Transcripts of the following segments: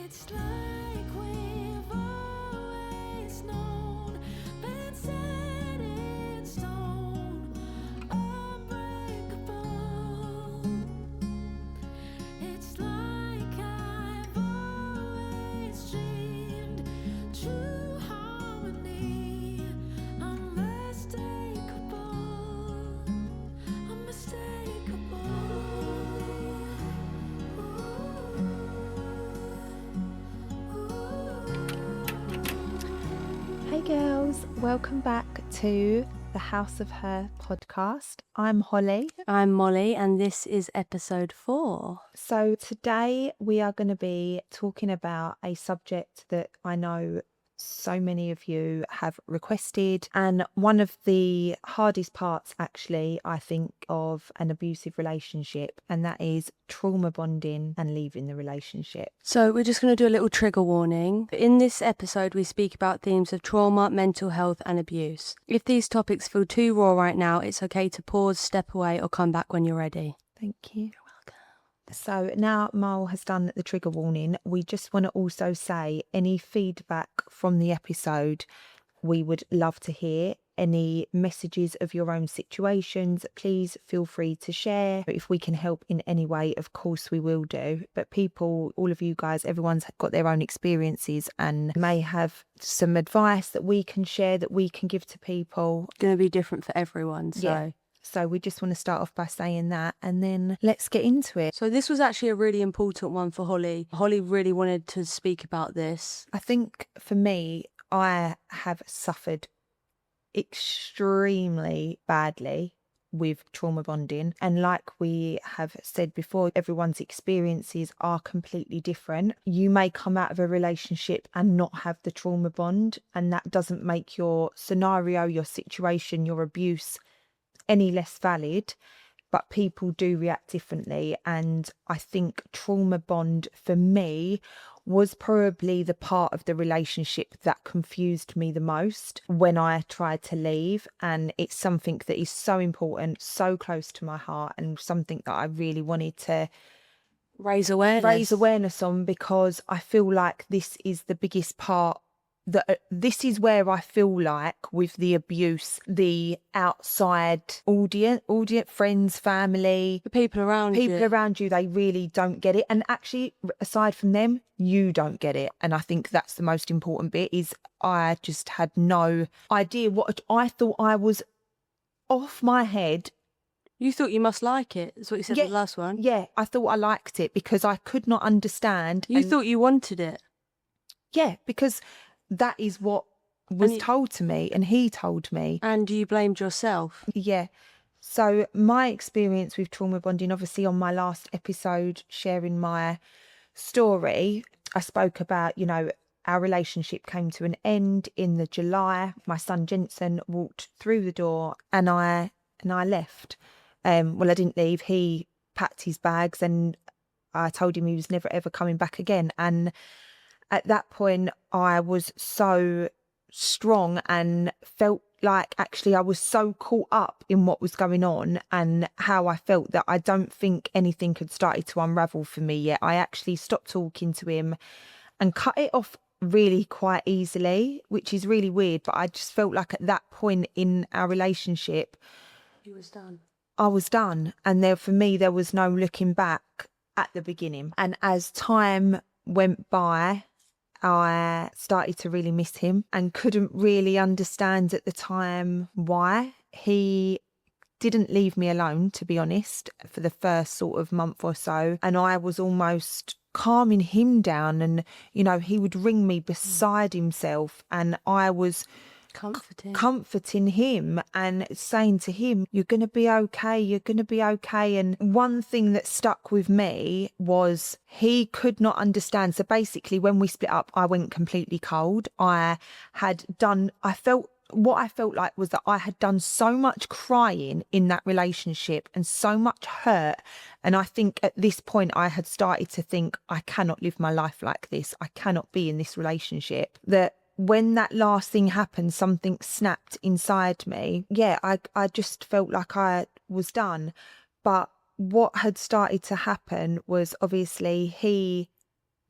It's like we've always known, been set in stone, unbreakable. It's like I've always dreamed, true harmony, unmistakable, unmistakable. Hey girls, welcome back to the House of H.E.R podcast. I'm Holly. I'm Molly, and this is episode 4. So today we are going to be talking about a subject that I know so many of you have requested, and one of the hardest parts actually I think of an abusive relationship, and that is trauma bonding and leaving the relationship. So we're just going to do a little trigger warning. In this episode we speak about themes of trauma, mental health and abuse. If these topics feel too raw right now, it's okay to pause, step away or come back when you're ready. Thank you. So now Mal has done the trigger warning, we just want to also say any feedback from the episode we would love to hear. Any messages of your own situations, please feel free to share. If we can help in any way, of course we will do. But people, all of you guys, everyone's got their own experiences and may have some advice that we can share, that we can give to people. It's going to be different for everyone, so... Yeah. So we just want to start off by saying that, and then let's get into it. So this was actually a really important one for Holly. Holly really wanted to speak about this. I think for me, I have suffered extremely badly with trauma bonding. And like we have said before, everyone's experiences are completely different. You may come out of a relationship and not have the trauma bond, and that doesn't make your scenario, your situation, your abuse any less valid, but people do react differently. And I think trauma bond for me was probably the part of the relationship that confused me the most when I tried to leave. And it's something that is so important, so close to my heart, and something that I really wanted to Raise awareness on, because I feel like this is the biggest part. This is where I feel like with the abuse, the outside audience, friends, family, the people around you, they really don't get it. And actually, aside from them, you don't get it. And I think that's the most important bit, is I just had no idea what I thought. I was off my head. You thought you must like it. That's what you said in the last one. Yeah, I thought I liked it because I could not understand. You thought you wanted it. Yeah, because that is what was told to me, and he told me. And you blamed yourself. Yeah. So my experience with trauma bonding, obviously on my last episode, sharing my story, I spoke about, our relationship came to an end in the July. My son Jensen walked through the door and I left. Well, I didn't leave. He packed his bags and I told him he was never ever coming back again. And at that point, I was so strong and felt like actually I was so caught up in what was going on and how I felt that I don't think anything had started to unravel for me yet. I actually stopped talking to him and cut it off really quite easily, which is really weird. But I just felt like at that point in our relationship, You was done. I was done. And for me, there was no looking back at the beginning. And as time went by, I started to really miss him and couldn't really understand at the time why. He didn't leave me alone, to be honest, for the first sort of month or so. And I was almost calming him down, and, he would ring me beside himself, and I was comforting him and saying to him, you're going to be okay. And one thing that stuck with me was he could not understand. So basically when we split up, I went completely cold. I felt like was that I had done so much crying in that relationship and so much hurt. And I think at this point I had started to think, I cannot live my life like this. I cannot be in this relationship. That when that last thing happened, something snapped inside me. Yeah, I just felt like I was done. But what had started to happen was obviously he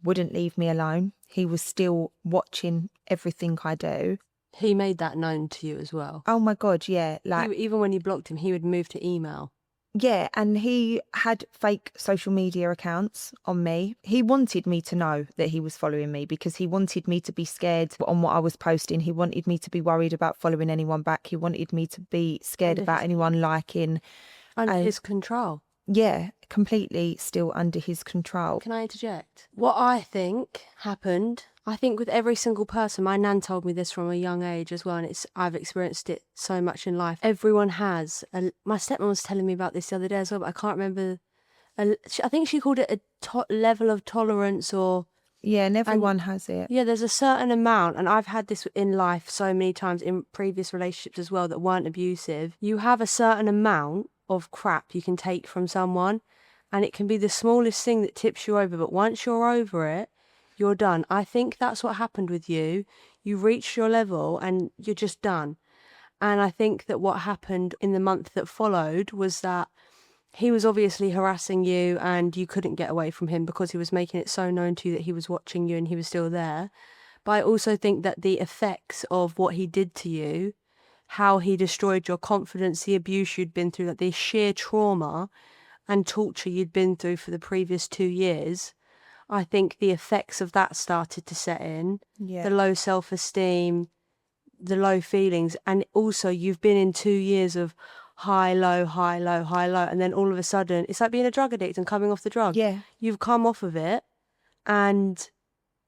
wouldn't leave me alone. He was still watching everything I do. He made that known to you as well. Oh my God, yeah. Like, Even when you blocked him, he would move to email. yeah, and he had fake social media accounts on me. He wanted me to know that he was following me because he wanted me to be scared on what I was posting. He wanted me to be worried about following anyone back. He wanted me to be scared about anyone liking. Under his control. Yeah, completely still under his control. Can I interject? What I think happened, I think with every single person, my nan told me this from a young age as well, and I've experienced it so much in life. Everyone has. My stepmom was telling me about this the other day as well, but I can't remember. I think she called it a level of tolerance or... Yeah, and everyone has it. Yeah, there's a certain amount, and I've had this in life so many times in previous relationships as well that weren't abusive. You have a certain amount of crap you can take from someone, and it can be the smallest thing that tips you over, but once you're over it, you're done. I think that's what happened with you. You reached your level and you're just done. And I think that what happened in the month that followed was that he was obviously harassing you and you couldn't get away from him because he was making it so known to you that he was watching you and he was still there. But I also think that the effects of what he did to you, how he destroyed your confidence, the abuse you'd been through, that the sheer trauma and torture you'd been through for the previous 2 years, I think the effects of that started to set in. Yeah. The low self-esteem, the low feelings, and also you've been in 2 years of high, low, high, low, high, low, and then all of a sudden, it's like being a drug addict and coming off the drug. Yeah. You've come off of it, and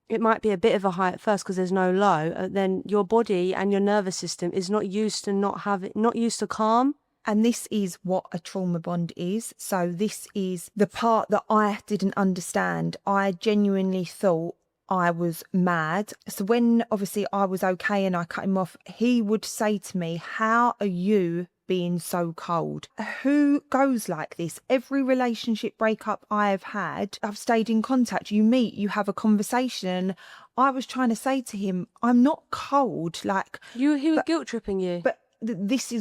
it might be a bit of a high at first because there's no low. Then your body and your nervous system is not used to not used to calm. And this is what a trauma bond is. So this is the part that I didn't understand. I genuinely thought I was mad. So when obviously I was okay and I cut him off, he would say to me, "How are you being so cold? Who goes like this?" Every relationship breakup I have had, I've stayed in contact. You meet, you have a conversation. I was trying to say to him, I'm not cold. Like, He was guilt tripping you. but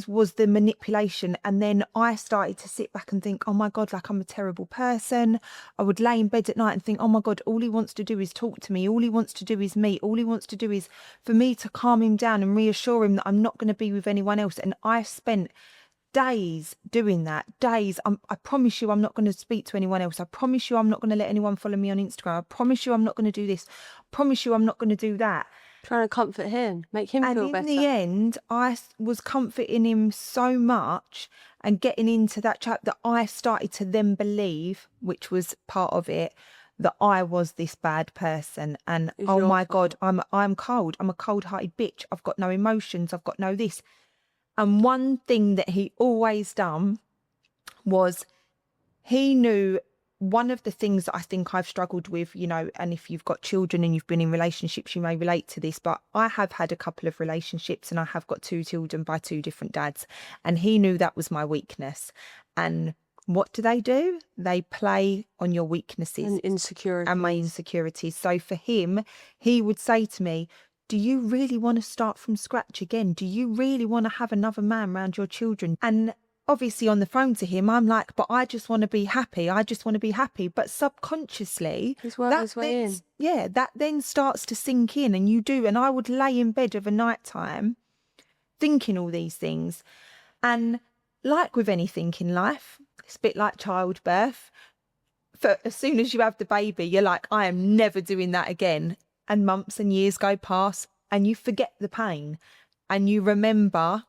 was the manipulation. And then I started to sit back and think, oh my God, like I'm a terrible person. I would lay in bed at night and think, oh my God, all he wants to do is talk to me. All he wants to do is me. All he wants to do is for me to calm him down and reassure him that I'm not going to be with anyone else. And I spent days doing that. Days. I promise you I'm not going to speak to anyone else. I promise you I'm not going to let anyone follow me on Instagram. I promise you I'm not going to do this. I promise you I'm not going to do that. Trying to comfort him, make him feel better. And in the end, I was comforting him so much and getting into that trap that I started to then believe, which was part of it, that I was this bad person. And oh my God, I'm cold. I'm a cold-hearted bitch. I've got no emotions. I've got no this. And one thing that he always done was he knew one of the things that I think I've struggled with, you know, and if you've got children and you've been in relationships, you may relate to this, but I have had a couple of relationships and I have got 2 children by 2 different dads. And he knew that was my weakness. And what do? They play on your weaknesses And insecurities. and my insecurities. So for him, he would say to me, do you really want to start from scratch again? Do you really want to have another man around your children? And obviously on the phone to him, I'm like, but I just want to be happy. I just want to be happy. But subconsciously, He's worked his way in. Yeah, that then starts to sink in, and you do. And I would lay in bed of a night time thinking all these things. And like with anything in life, it's a bit like childbirth. For as soon as you have the baby, you're like, I am never doing that again. And months and years go past and you forget the pain and you remember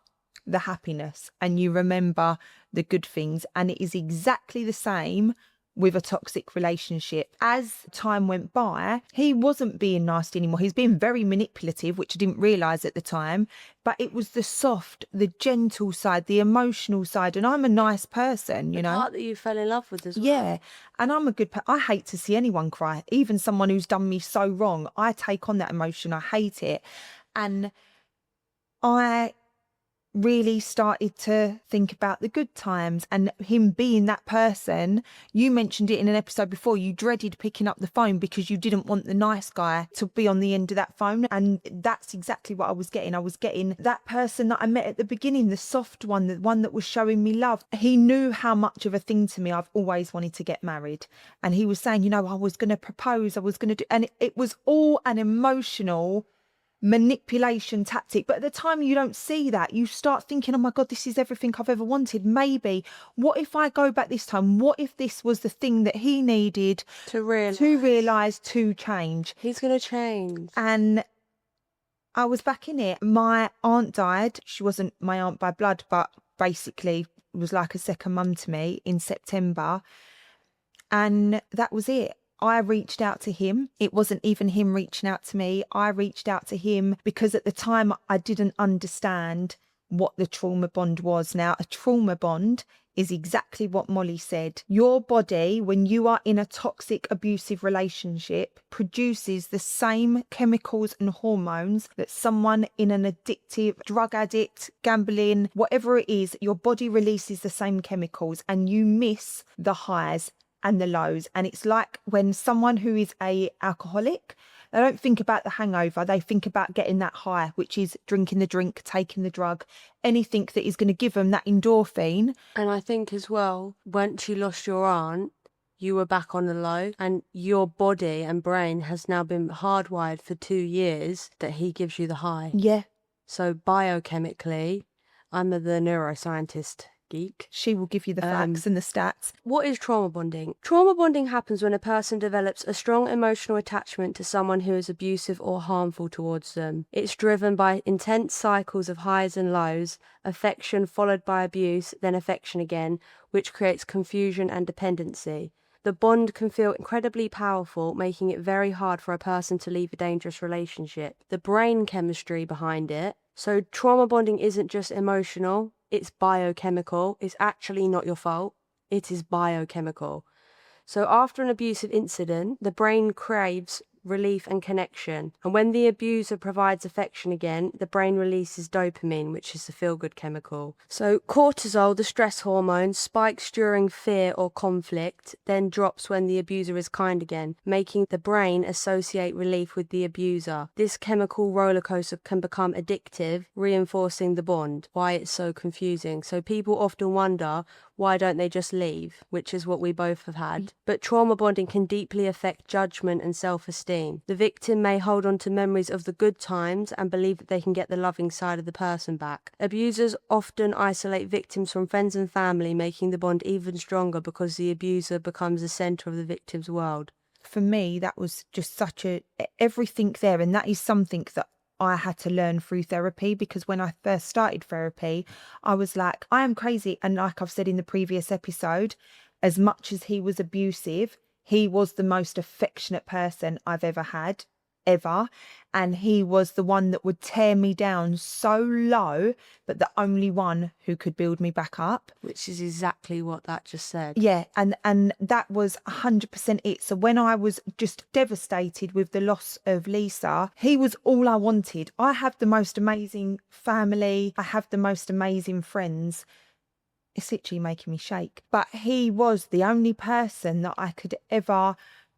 the happiness and you remember the good things. And it is exactly the same with a toxic relationship. As time went by, he wasn't being nasty anymore. He's being very manipulative, which I didn't realise at the time. But it was the soft, the gentle side, the emotional side. And I'm a nice person, you know. The part that you fell in love with as well. Yeah. And I'm a good I hate to see anyone cry. Even someone who's done me so wrong. I take on that emotion. I hate it. And I really started to think about the good times and him being that person. You mentioned it in an episode before, you dreaded picking up the phone because you didn't want the nice guy to be on the end of that phone, and that's exactly what I was getting. I was getting that person that I met at the beginning, the soft one, the one that was showing me love. He knew how much of a thing to me I've always wanted to get married, and he was saying, you know, I was going to propose, I was going to do, and it was all an emotional manipulation tactic. But at the time you don't see that. You start thinking, oh my God, this is everything I've ever wanted. Maybe, what if I go back this time? What if this was the thing that he needed To realise, to change? He's going to change. And I was back in it. My aunt died. She wasn't my aunt by blood, but basically was like a second mum to me in September. And that was it. I reached out to him. It wasn't even him reaching out to me. I reached out to him because at the time I didn't understand what the trauma bond was. Now, a trauma bond is exactly what Mollie said. Your body, when you are in a toxic, abusive relationship, produces the same chemicals and hormones that someone in an addictive, drug addict, gambling, whatever it is, your body releases the same chemicals and you miss the highs and the lows. And it's like when someone who is a alcoholic, they don't think about the hangover, they think about getting that high, which is drinking the drink, taking the drug, anything that is going to give them that endorphin. And I think as well, once you lost your aunt, you were back on the low, and your body and brain has now been hardwired for 2 years that he gives you the high. Yeah. So biochemically, I'm the neuroscientist geek. She will give you the facts and the stats. What is trauma bonding? Trauma bonding happens when a person develops a strong emotional attachment to someone who is abusive or harmful towards them. It's driven by intense cycles of highs and lows, affection followed by abuse, then affection again, which creates confusion and dependency. The bond can feel incredibly powerful, making it very hard for a person to leave a dangerous relationship. The brain chemistry behind it. So trauma bonding isn't just emotional, it's biochemical. It's actually not your fault. It is biochemical. So after an abusive incident, the brain craves relief and connection. And when the abuser provides affection again, the brain releases dopamine, which is the feel-good chemical. So cortisol, the stress hormone, spikes during fear or conflict, then drops when the abuser is kind again, making the brain associate relief with the abuser. This chemical roller coaster can become addictive, reinforcing the bond. Why it's so confusing. So people often wonder, why don't they just leave? Which is what we both have had. But trauma bonding can deeply affect judgment and self-esteem. The victim may hold on to memories of the good times and believe that they can get the loving side of the person back. Abusers often isolate victims from friends and family, making the bond even stronger because the abuser becomes the centre of the victim's world. For me, that was just such everything there. And that is something that I had to learn through therapy, because when I first started therapy, I was like, I am crazy. And like I've said in the previous episode, as much as he was abusive, he was the most affectionate person I've ever had, ever. And he was the one that would tear me down so low, but the only one who could build me back up. Which is exactly what that just said. Yeah, and that was 100% it. So when I was just devastated with the loss of Lisa, he was all I wanted. I have the most amazing family. I have the most amazing friends. It's literally making me shake. But he was the only person that I could ever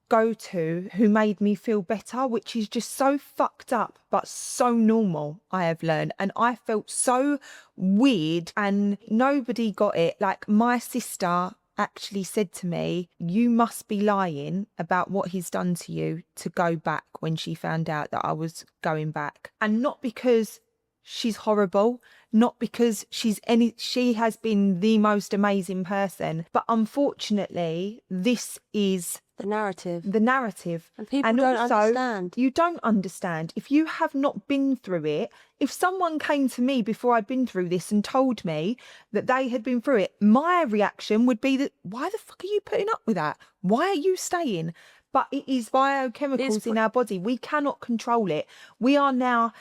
go to who made me feel better, which is just so fucked up but so normal, I have learned. And I felt so weird and nobody got it. Like my sister actually said to me, you must be lying about what he's done to you to go back, when she found out that I was going back. And not because she's horrible, not because she has been the most amazing person, but unfortunately this is The narrative. And people don't also, understand. You don't understand. If you have not been through it, if someone came to me before I'd been through this and told me that they had been through it, my reaction would be that, why the fuck are you putting up with that? Why are you staying? But it is biochemicals in our body. We cannot control it. We are now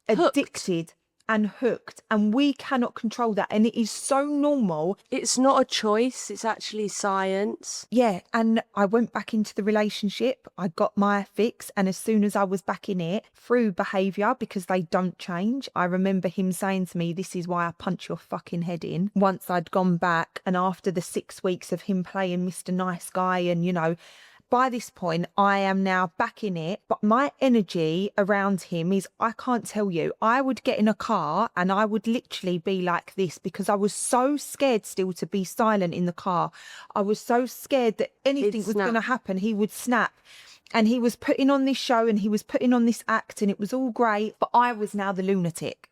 addicted. and hooked, and we cannot control that, and it is so normal. It's not a choice, it's actually science. Yeah, and I went back into the relationship, I got my fix, and as soon as I was back in it, through behaviour, because they don't change, I remember him saying to me, this is why I punch your fucking head in. Once I'd gone back, and after the 6 weeks of him playing Mr. Nice Guy, and, you know, by this point, I am now back in it, but my energy around him is, I can't tell you. I would get in a car and I would literally be like this because I was so scared still to be silent in the car. I was so scared that anything was going to happen. He would snap. And he was putting on this show and he was putting on this act and it was all great, but I was now the lunatic.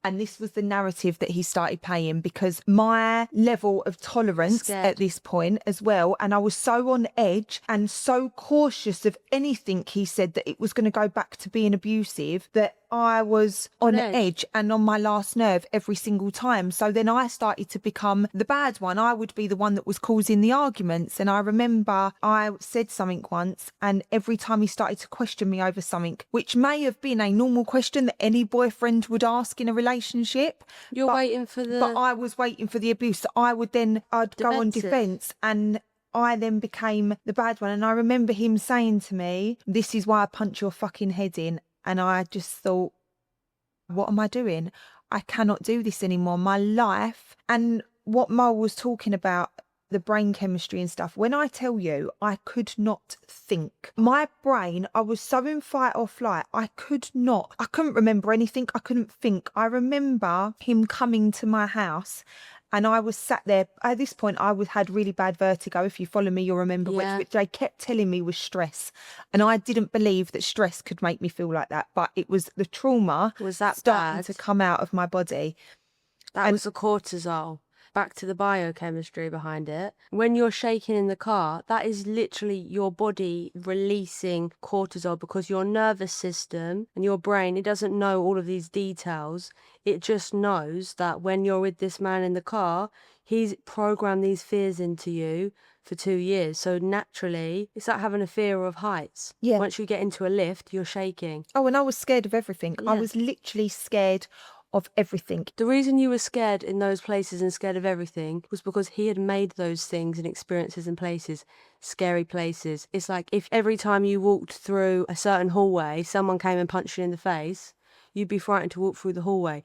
And this was the narrative that he started playing, because my level of tolerance at this point as well, and I was so on edge and so cautious of anything he said that it was going to go back to being abusive, that I was on edge and on my last nerve every single time. So then I started to become the bad one. I would be the one that was causing the arguments. And I remember I said something once, and every time he started to question me over something, which may have been a normal question that any boyfriend would ask in a relationship. You're waiting for the... But I was waiting for the abuse. So I'd go on defence, and I then became the bad one. And I remember him saying to me, this is why I punch your fucking head in. And I just thought, what am I doing? I cannot do this anymore. My life, and what Mo was talking about, the brain chemistry and stuff. When I tell you, I could not think. My brain, I was so in fight or flight, I couldn't remember anything. I couldn't think. I remember him coming to my house, and I was sat there. At this point, I had really bad vertigo. If you follow me, you'll remember, which they kept telling me was stress. And I didn't believe that stress could make me feel like that. But it was the trauma was that starting bad? To come out of my body. That was the cortisol. Back to the biochemistry behind it. When you're shaking in the car, that is literally your body releasing cortisol, because your nervous system and your brain, it doesn't know all of these details. It just knows that when you're with this man in the car, he's programmed these fears into you for 2 years. So naturally, it's like having a fear of heights. Yeah. Once you get into a lift, you're shaking. Oh, and I was scared of everything. Yeah. I was literally scared of everything. The reason you were scared in those places and scared of everything was because he had made those things and experiences and places scary places. It's like if every time you walked through a certain hallway, someone came and punched you in the face, you'd be frightened to walk through the hallway.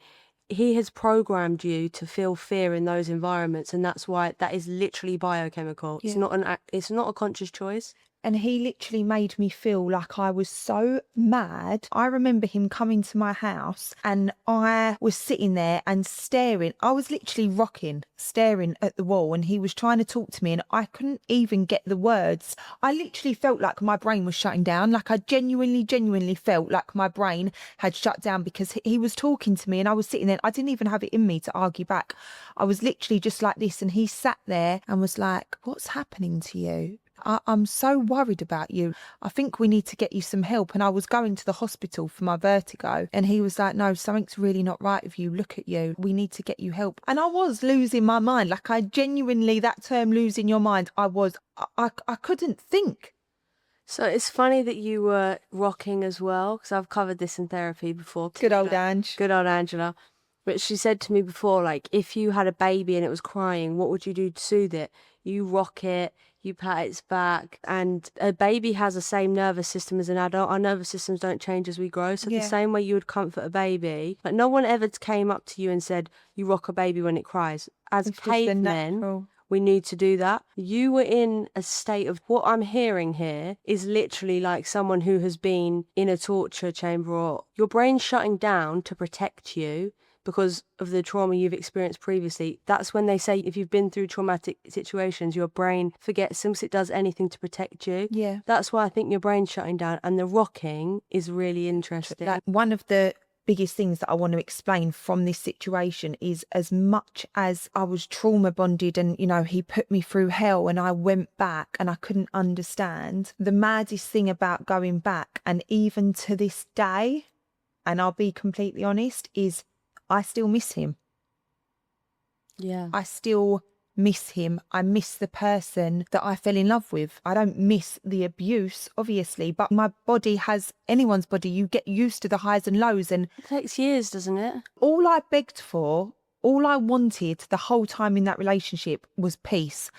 He has programmed you to feel fear in those environments, and that's why that is literally biochemical. Yeah. It's not a conscious choice. And he literally made me feel like I was so mad. I remember him coming to my house and I was sitting there and staring. I was literally rocking, staring at the wall, and he was trying to talk to me and I couldn't even get the words. I literally felt like my brain was shutting down. Like I genuinely felt like my brain had shut down, because he was talking to me and I was sitting there. I didn't even have it in me to argue back. I was literally just like this, and he sat there and was like, what's happening to you? I'm so worried about you. I think we need to get you some help. And I was going to the hospital for my vertigo. And he was like, no, something's really not right with you. Look at you. We need to get you help. And I was losing my mind. Like I genuinely, that term losing your mind, I couldn't think. So it's funny that you were rocking as well, because I've covered this in therapy before. Good old Ange. Good old Angela. But she said to me before, like, if you had a baby and it was crying, what would you do to soothe it? You rock it, you pat its back, and a baby has the same nervous system as an adult. Our nervous systems don't change as we grow. So the same way you would comfort a baby, like no one ever came up to you and said, you rock a baby when it cries. As cavemen, we need to do that. You were in a state of, what I'm hearing here is literally like someone who has been in a torture chamber, or your brain's shutting down to protect you because of the trauma you've experienced previously. That's when they say if you've been through traumatic situations, your brain forgets since it does anything to protect you. Yeah. That's why I think your brain's shutting down, and the rocking is really interesting. Like one of the biggest things that I want to explain from this situation is, as much as I was trauma bonded and, you know, he put me through hell and I went back and I couldn't understand, the maddest thing about going back, and even to this day, and I'll be completely honest, is I still miss him. Yeah. I still miss him. I miss the person that I fell in love with. I don't miss the abuse, obviously, but my body has anyone's body. You get used to the highs and lows. And It takes years, doesn't it? all I begged for, all I wanted the whole time in that relationship was peace.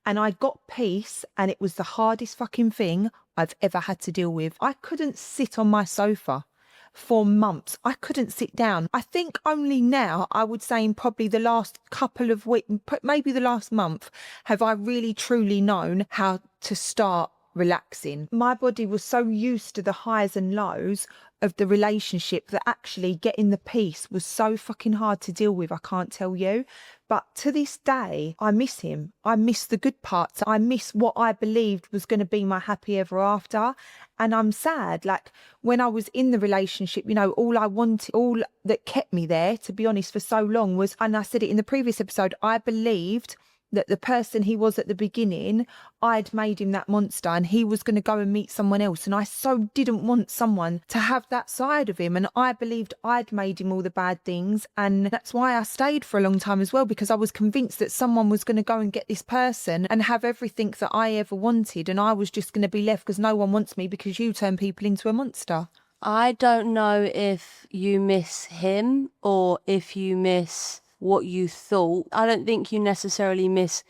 And I got peace, and it was the hardest fucking thing I've ever had to deal with. I couldn't sit on my sofa for months. I couldn't sit down. I think only now, I would say in probably the last couple of weeks, maybe the last month, have I really truly known how to start relaxing. My body was so used to the highs and lows of the relationship that actually getting the peace was so fucking hard to deal with. I can't tell you. But to this day, I miss him. I miss the good parts. I miss what I believed was going to be my happy ever after. And I'm sad. Like when I was in the relationship, you know, all I wanted, all that kept me there, to be honest, for so long was, and I said it in the previous episode, I believed that the person he was at the beginning, I'd made him that monster and he was going to go and meet someone else. And I so didn't want someone to have that side of him. And I believed I'd made him all the bad things. And that's why I stayed for a long time as well, because I was convinced that someone was going to go and get this person and have everything that I ever wanted. And I was just going to be left because no one wants me because you turn people into a monster. I don't know if you miss him or if you miss what you thought. I don't think you necessarily miss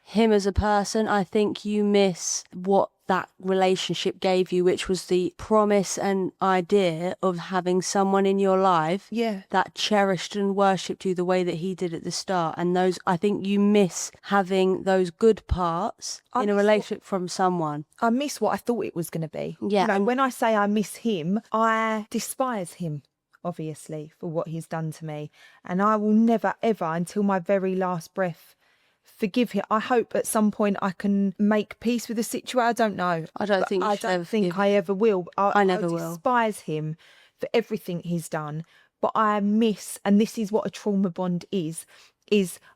him as a person. I think you miss what that relationship gave you, which was the promise and idea of having someone in your life that cherished and worshipped you the way that he did at the start. And those, I think you miss having those good parts in a relationship from someone. I miss what I thought it was going to be. Yeah. You know, when I say I miss him, I despise him, obviously, for what he's done to me. And I will never, ever, until my very last breath, forgive him. I hope at some point I can make peace with the situation. I don't know. I don't think you I should don't ever think forgive I ever will. I never will. Despise him for everything he's done. But I miss, and this is what a trauma bond is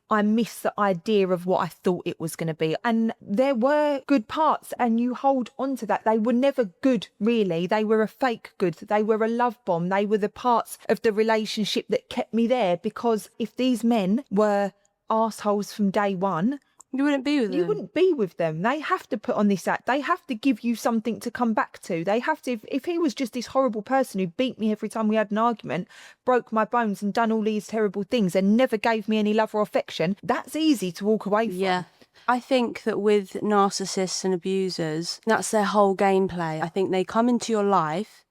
I miss the idea of what I thought it was going to be. And there were good parts, and you hold on to that. They were never good, really. They were a fake good. They were a love bomb. They were the parts of the relationship that kept me there, because if these men were assholes from day one, You wouldn't be with them. you wouldn't be with them. They have to put on this act. They have to give you something to come back to. They have to, if he was just this horrible person who beat me every time we had an argument, broke my bones and done all these terrible things and never gave me any love or affection, that's easy to walk away from. Yeah. I think that with narcissists and abusers, that's their whole gameplay. I think they come into your life,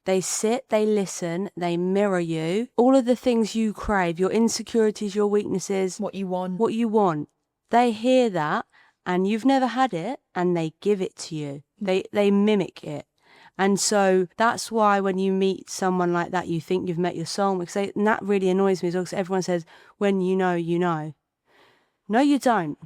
they sit, they listen, they mirror you. All of the things you crave, your insecurities, your weaknesses, What you want. They hear that, and you've never had it, and they give it to you. They mimic it. And so that's why when you meet someone like that, you think you've met your soulmate. And that really annoys me as well, because everyone says, when you know, you know. No, you don't.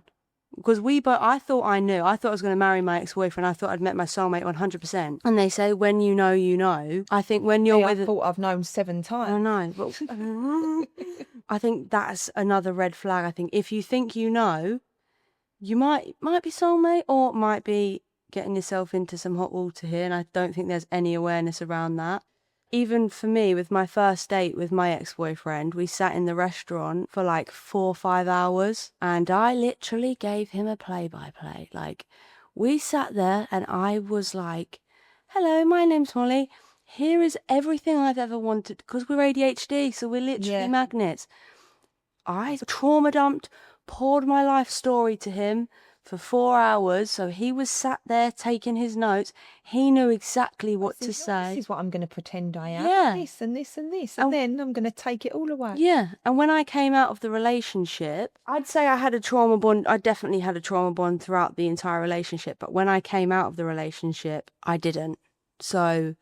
Because I thought I knew. I thought I was going to marry my ex-boyfriend. I thought I'd met my soulmate 100%. And they say, when you know, you know. I think when you're I thought I've known 7 times. I know, but I think that's another red flag. I think if you think you know, you might be soulmate, or might be getting yourself into some hot water here, and I don't think there's any awareness around that. Even for me, with my first date with my ex-boyfriend, we sat in the restaurant for like 4 or 5 hours, and I literally gave him a play-by-play. Like, we sat there and I was like, hello, my name's Mollie. Here is everything I've ever wanted, because we're ADHD, so we're literally magnets. I trauma dumped, poured my life story to him for 4 hours, so he was sat there taking his notes. He knew exactly what to say. This is what I'm going to pretend I am. Yeah. This and this and this. And then I'm going to take it all away. Yeah. And when I came out of the relationship, I'd say I had a trauma bond. I definitely had a trauma bond throughout the entire relationship. But when I came out of the relationship, I didn't. So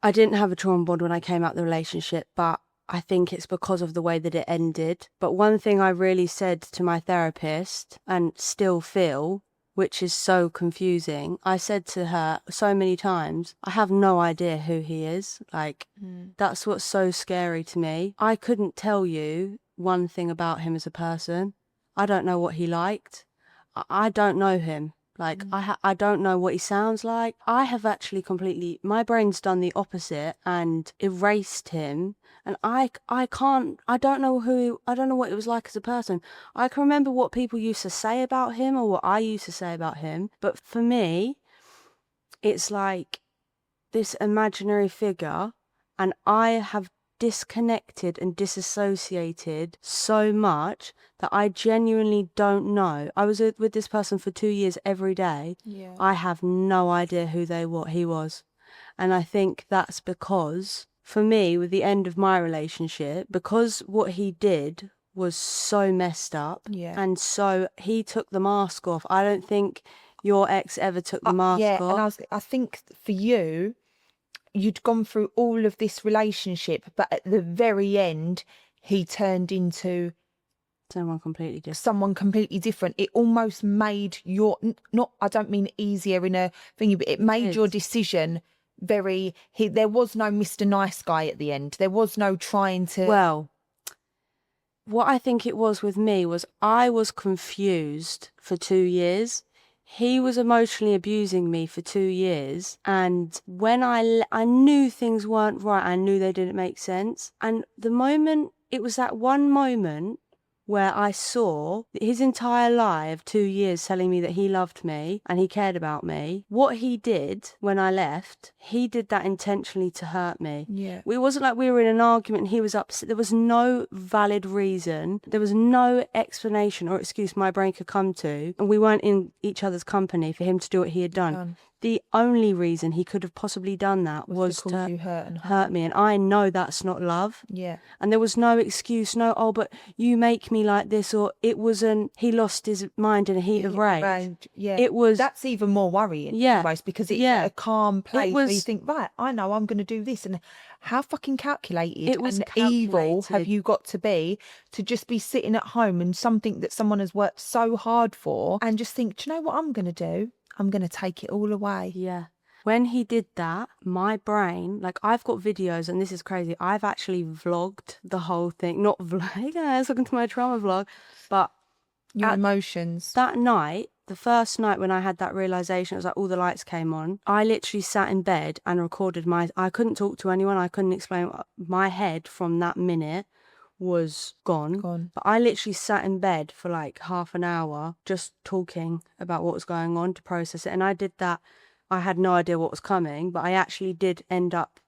I didn't have a trauma bond when I came out of the relationship, but I think it's because of the way that it ended. But one thing I really said to my therapist, and still feel, which is so confusing, I said to her so many times, I have no idea who he is. Like, that's what's so scary to me. I couldn't tell you one thing about him as a person. I don't know what he liked. I don't know him. Like, I don't know what he sounds like. I have actually completely, my brain's done the opposite and erased him. And I don't know I don't know what it was like as a person. I can remember what people used to say about him or what I used to say about him. But for me, it's like this imaginary figure, and I have disconnected and disassociated so much that I genuinely don't know. I was with this person for 2 years every day. Yeah. I have no idea what he was. And I think that's because, for me, with the end of my relationship, because what he did was so messed up, Yeah. and so he took the mask off. I don't think your ex ever took the mask Yeah, off. and I think for you, you'd gone through all of this relationship, but at the very end, he turned into Someone completely different. someone completely different. It almost made your not. I don't mean easier in a thingy, but it made your decision very. There was no Mr. Nice Guy at the end. There was no trying to. Well, what I think it was with me was I was confused for 2 years. He was emotionally abusing me for 2 years. And when I knew things weren't right, I knew they didn't make sense. And the moment, it was that one moment where I saw his entire lie of 2 years telling me that he loved me and he cared about me. What he did when I left, he did that intentionally to hurt me. Yeah. It wasn't like we were in an argument and he was upset. There was no valid reason. There was no explanation or excuse my brain could come to. And we weren't in each other's company for him to do what he had done. The only reason he could have possibly done that was to cause you hurt and hurt me. And I know that's not love. Yeah. And there was no excuse, oh, but you make me like this, or it wasn't, he lost his mind in a heat of rage. Yeah. It was. That's even more worrying, almost, because it's at a calm place where you think, right, I know I'm going to do this. And how fucking calculated and evil have you got to be to just be sitting at home and something that someone has worked so hard for and just think, do you know what I'm going to do? I'm going to take it all away. Yeah. When he did that, my brain, like I've got videos and this is crazy. I've actually vlogged the whole thing. Not vlog, yeah, looking to my trauma vlog, but your emotions. That night, the first night when I had that realization, it was like all the lights came on. I literally sat in bed and recorded I couldn't talk to anyone. I couldn't explain. My head from that minute was gone. But I literally sat in bed for like half an hour just talking about what was going on to process it. And I did that. I had no idea what was coming, but I actually did end up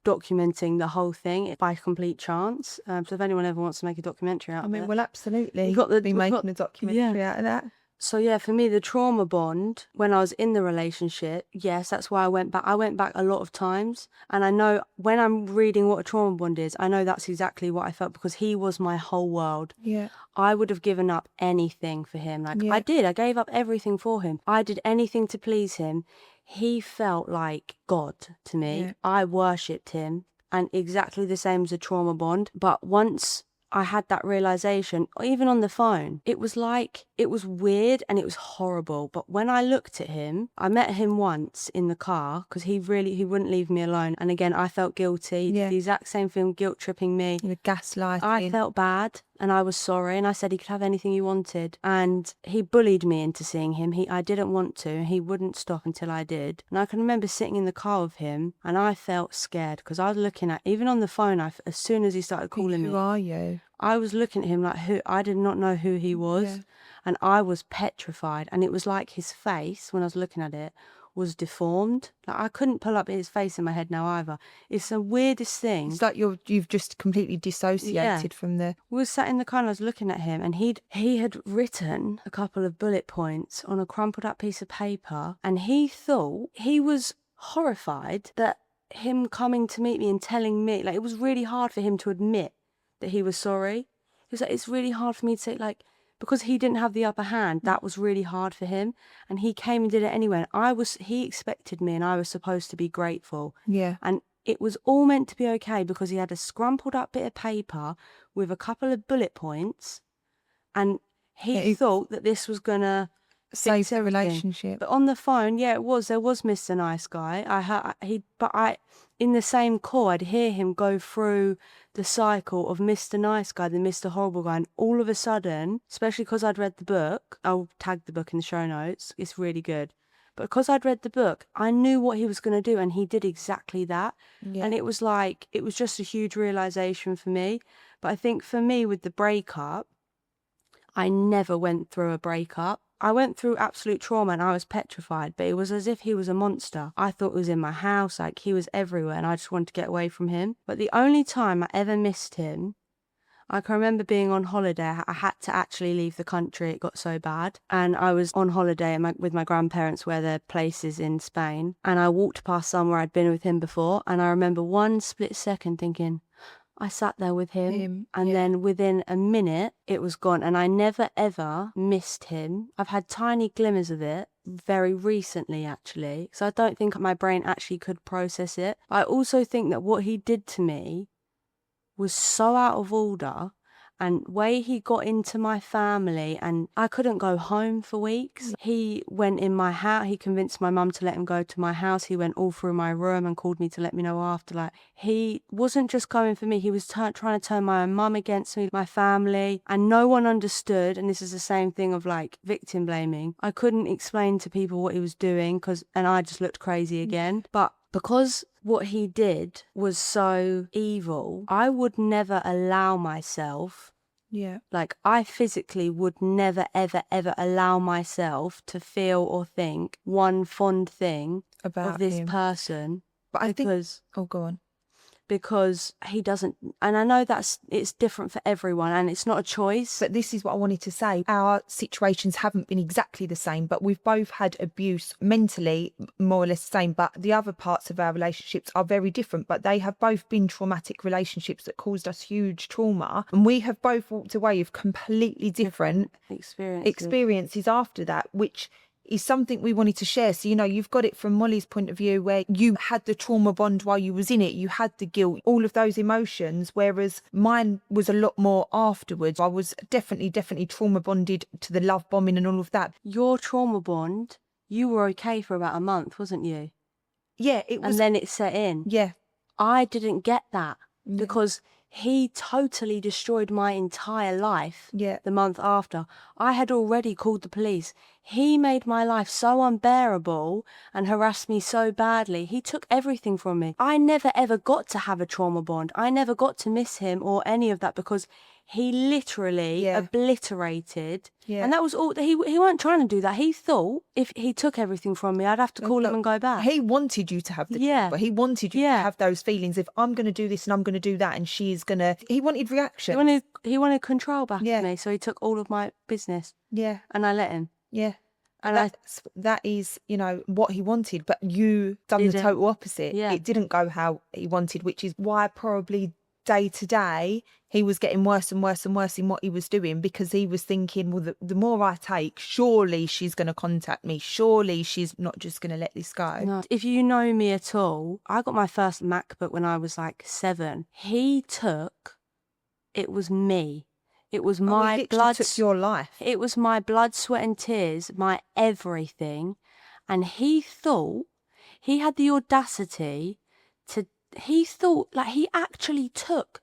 documenting the whole thing by complete chance. So if anyone ever wants to make a documentary out of it. Well, absolutely. You've got be making a documentary out of that. So yeah, for me, the trauma bond, when I was in the relationship, yes, that's why I went back. I went back a lot of times. And I know when I'm reading what a trauma bond is, I know that's exactly what I felt because he was my whole world. Yeah. I would have given up anything for him. Like I did. I gave up everything for him. I did anything to please him. He felt like God to me. Yeah. I worshipped him. And exactly the same as a trauma bond. But once I had that realization, even on the phone, it was weird and it was horrible. But when I looked at him, I met him once in the car because he wouldn't leave me alone. And again, I felt guilty. The exact same thing, guilt tripping me. Gaslighting. I felt bad and I was sorry and I said he could have anything he wanted. And he bullied me into seeing him. I didn't want to. He wouldn't stop until I did. And I can remember sitting in the car with him and I felt scared because I was looking at, even on the phone, as soon as he started calling me. Who are you? I was looking at him like I did not know who he was. And I was petrified. And it was like his face, when I was looking at it, was deformed. Like I couldn't pull up his face in my head now either. It's the weirdest thing. It's like you've just completely dissociated from the... We were sat in the car and I was looking at him and he had written a couple of bullet points on a crumpled up piece of paper and he thought, he was horrified that him coming to meet me and telling me, like it was really hard for him to admit that he was sorry. He was like, it's really hard for me to say, like, because he didn't have the upper hand, that was really hard for him. And he came and did it anyway. And he expected me and I was supposed to be grateful. Yeah. And it was all meant to be okay because he had a scrumpled up bit of paper with a couple of bullet points. And he thought that this was going to Save the everything. relationship. But on the phone, yeah, there was Mr. Nice Guy. In the same call, I'd hear him go through the cycle of Mr. Nice Guy, then Mr. Horrible Guy, and all of a sudden, especially because I'd read the book, I'll tag the book in the show notes. It's really good. But because I'd read the book, I knew what he was going to do, and he did exactly that. Yeah. And it was just a huge realization for me. But I think for me with the breakup, I never went through a breakup. I went through absolute trauma and I was petrified, but it was as if he was a monster. I thought he was in my house, like he was everywhere, and I just wanted to get away from him. But the only time I ever missed him, I can remember being on holiday. I had to actually leave the country. It got so bad. And I was on holiday with my grandparents where their place is in Spain. And I walked past somewhere I'd been with him before. And I remember one split second thinking, I sat there with him, and then within a minute it was gone, and I never ever missed him. I've had tiny glimmers of it very recently actually, so I don't think my brain actually could process it. I also think that what he did to me was so out of order, and way he got into my family, and I couldn't go home for weeks. He went in my house. He convinced my mum to let him go to my house. He went all through my room and called me to let me know after. Like, he wasn't just going for me. He was trying to turn my mum against me, my family, and no one understood. And this is the same thing of like victim blaming. I couldn't explain to people what he was doing and I just looked crazy again. But because what he did was so evil, I would never allow myself, like I physically would never, ever, ever allow myself to feel or think one fond thing About of this him. person. But I think... because Oh, go on. because he doesn't, and I know it's different for everyone and it's not a choice. But this is what I wanted to say. Our situations haven't been exactly the same, but we've both had abuse mentally, more or less the same. But the other parts of our relationships are very different, but they have both been traumatic relationships that caused us huge trauma. And we have both walked away with completely different experiences after that, which is something we wanted to share. So, you've got it from Molly's point of view where you had the trauma bond while you was in it. You had the guilt, all of those emotions, whereas mine was a lot more afterwards. I was definitely trauma bonded to the love bombing and all of that. Your trauma bond, you were okay for about a month, wasn't you? Yeah, it was. And then it set in. Yeah. I didn't get that because he totally destroyed my entire life the month after. I had already called the police. He made my life so unbearable and harassed me so badly. He took everything from me. I never ever got to have a trauma bond. I never got to miss him or any of that because he literally obliterated. Yeah. And that was all. He weren't trying to do that. He thought if he took everything from me, I'd have to call him and go back. He wanted you to have the trauma. He wanted you to have those feelings. If I'm going to do this and I'm going to do that and she's going to... He wanted reaction. He wanted control back of me. So he took all of my business. Yeah. And I let him. Yeah. And that is, what he wanted. But you done the total opposite. Yeah. It didn't go how he wanted, which is why probably day to day he was getting worse and worse and worse in what he was doing, because he was thinking, well, the more I take, surely she's going to contact me. Surely she's not just going to let this go. No. If you know me at all, I got my first MacBook when I was like 7. It was me. It was my blood. Took your life. It was my blood, sweat and tears, my everything. And he thought, he had the audacity he actually took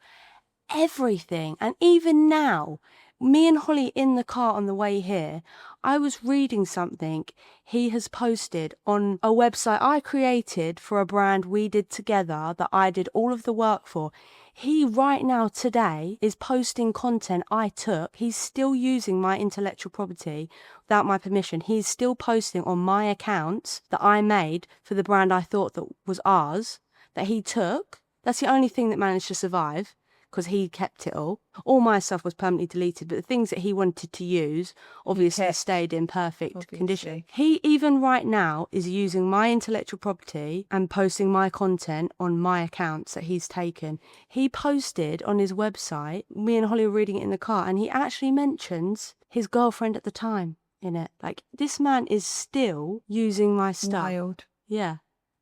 everything. And even now, me and Holly in the car on the way here, I was reading something he has posted on a website I created for a brand we did together that I did all of the work for. He right now today is posting content I took. He's still using my intellectual property without my permission. He's still posting on my accounts that I made for the brand I thought that was ours, that he took. That's the only thing that managed to survive, because he kept it all. All my stuff was permanently deleted, but the things that he wanted to use obviously stayed in perfect condition. He even right now is using my intellectual property and posting my content on my accounts that he's taken. He posted on his website, me and Holly were reading it in the car, and he actually mentions his girlfriend at the time in it. Like, this man is still using my stuff. Wild. Yeah.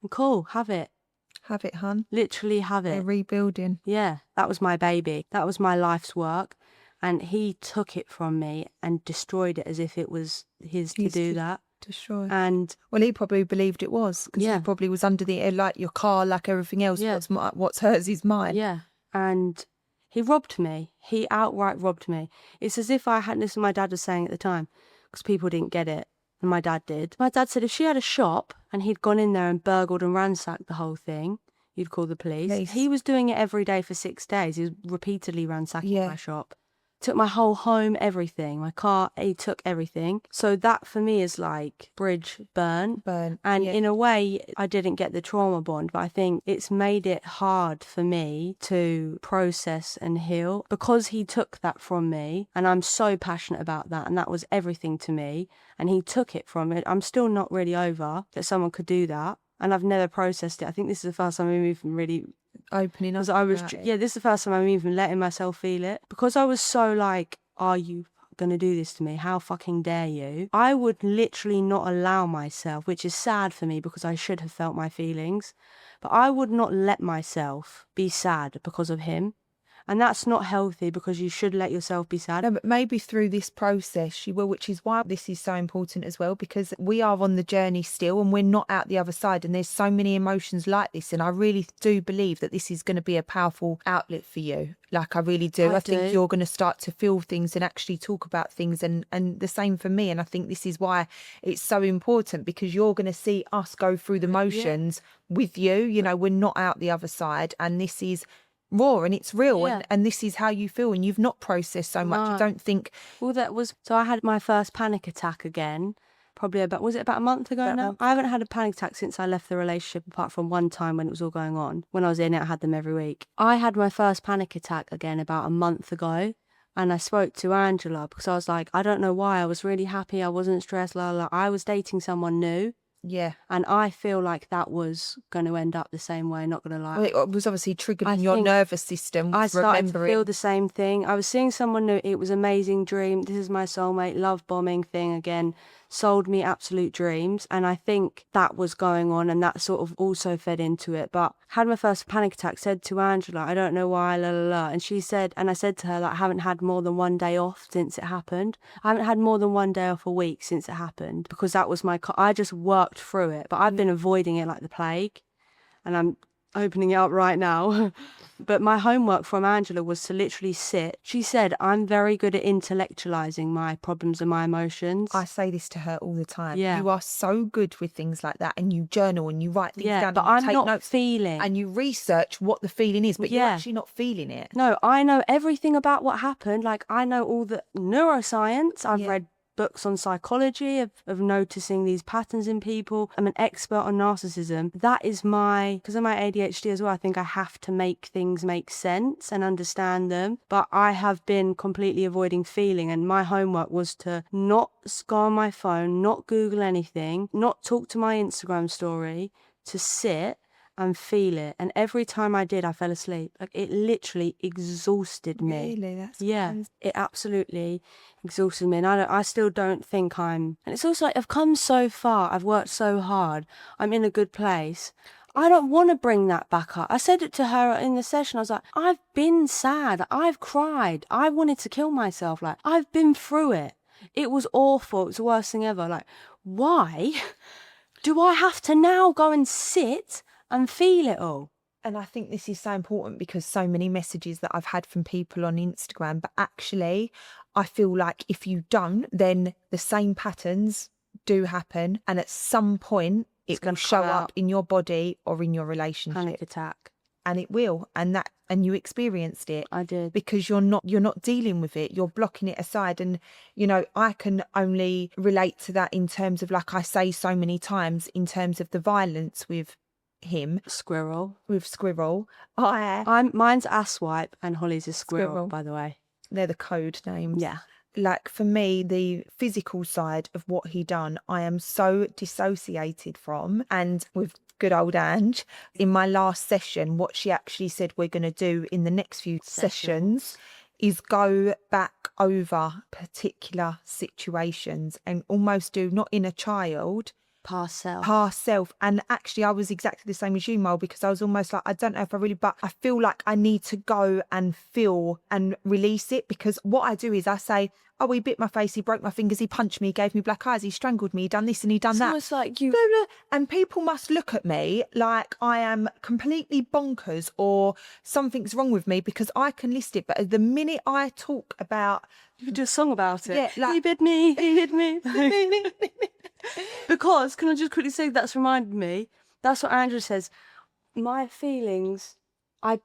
Cool, have it. Have it, hun. Literally have it. They're rebuilding. Yeah, that was my baby. That was my life's work. and he took it from me and destroyed it as if it was his to do that. Destroy. And Well, he probably believed it was, because Yeah. he probably was under the like your car, like everything else. Yeah. What's hers is mine. yeah, and he robbed me. He outright robbed me. It's as if I hadn't listened to what my dad was saying at the time, because people didn't get it. And my dad did. My dad said if she had a shop and he'd gone in there and burgled and ransacked the whole thing, you'd call the police. He was doing it every day for 6 days. He was repeatedly ransacking my shop. Took my whole home, everything. My car, he took everything. So that for me is like bridge burn. And in a way, I didn't get the trauma bond, but I think it's made it hard for me to process and heal because he took that from me. And I'm so passionate about that. And that was everything to me. And he took it from it. I'm still not really over that someone could do that. And I've never processed it. I think this is the first time I'm even really opening up. Because I was, this is the first time I'm even letting myself feel it. Because I was so like, are you going to do this to me? How fucking dare you? I would literally not allow myself, which is sad for me because I should have felt my feelings, but I would not let myself be sad because of him. And that's not healthy because you should let yourself be sad. No, but maybe through this process she will, which is why this is so important as well, because we are on the journey still and we're not out the other side, and there's so many emotions like this, and I really do believe that this is going to be a powerful outlet for you. Like I really do. I think you're going to start to feel things and actually talk about things, and the same for me. And I think this is why it's so important, because you're going to see us go through the motions with you. You know, we're not out the other side, and this is raw and it's real, and this is how you feel, and you've not processed so much. You don't think. Well, so I had my first panic attack again probably about a month ago now? I haven't had a panic attack since I left the relationship, apart from one time when it was all going on. When I was in it, I had them every week. I had my first panic attack again about a month ago. And I spoke to Angela because I was like, I don't know why. I was really happy. I wasn't stressed. I was dating someone new. Yeah. And I feel like that was going to end up the same way, not going to lie. Well, it was obviously triggered in your nervous system. I started to feel the same thing. I was seeing someone new. It was an amazing dream. This is my soulmate, love bombing thing again. Sold me absolute dreams. And I think that was going on, and that sort of also fed into it. But had my first panic attack, said to Angela, I don't know why, la la la. And she said, and I said to her, like, I haven't had more than one day off since it happened. I haven't had more than one day off a week since it happened, because that was I just worked through it. But I've been avoiding it like the plague, and I'm opening it up right now. But my homework from Angela was to literally sit. She said, I'm very good at intellectualizing my problems and my emotions. I say this to her all the time. Yeah. You are so good with things like that, and you journal and you write things down. But and you I'm take not notes feeling. and you research what the feeling is, but you're actually not feeling it. No, I know everything about what happened. Like, I know all the neuroscience. I've read books on psychology of noticing these patterns in people. I'm an expert on narcissism. That is because of my ADHD as well, I think I have to make things make sense and understand them. But I have been completely avoiding feeling, and my homework was to not go on my phone, not Google anything, not talk to my Instagram story, to sit and feel it. And every time I did, I fell asleep. Like, it literally exhausted me. Really? That's it absolutely exhausted me. And I still don't think and it's also like, I've come so far, I've worked so hard, I'm in a good place. I don't want to bring that back up. I said it to her in the session. I was like, I've been sad, I've cried, I wanted to kill myself. Like, I've been through it. It was awful. It was the worst thing ever. Like, why do I have to now go and sit and feel it all? And I think this is so important, because so many messages that I've had from people on Instagram, but actually I feel like if you don't, then the same patterns do happen, and at some point it will show up in your body or in your relationship. Panic attack. And it will, and you experienced it. I did. Because you're not dealing with it, you're blocking it aside. And you know, I can only relate to that in terms of, like I say so many times, in terms of the violence with him. Squirrel. Mine's asswipe and Hollie's is squirrel, by the way. They're the code names. Yeah. Like, for me, the physical side of what he done, I am so dissociated from. And with good old Ange, in my last session, what she actually said we're going to do in the next few sessions is go back over particular situations and almost do, not inner child, past self. past self. And actually I was exactly the same as you, Mole, because I was almost like, I don't know if I really, but I feel like I need to go and feel and release it, because what I do is I say, oh, he bit my face, he broke my fingers, he punched me, he gave me black eyes, he strangled me, he done this and he done It's that. almost like you... Blah, blah. And people must look at me like I am completely bonkers or something's wrong with me because I can list it. But the minute I talk about... You could do a song about it. Yeah, like... He bit me, he hit me. Because, can I just quickly say, that's reminded me, that's what Andrew says. My feelings, I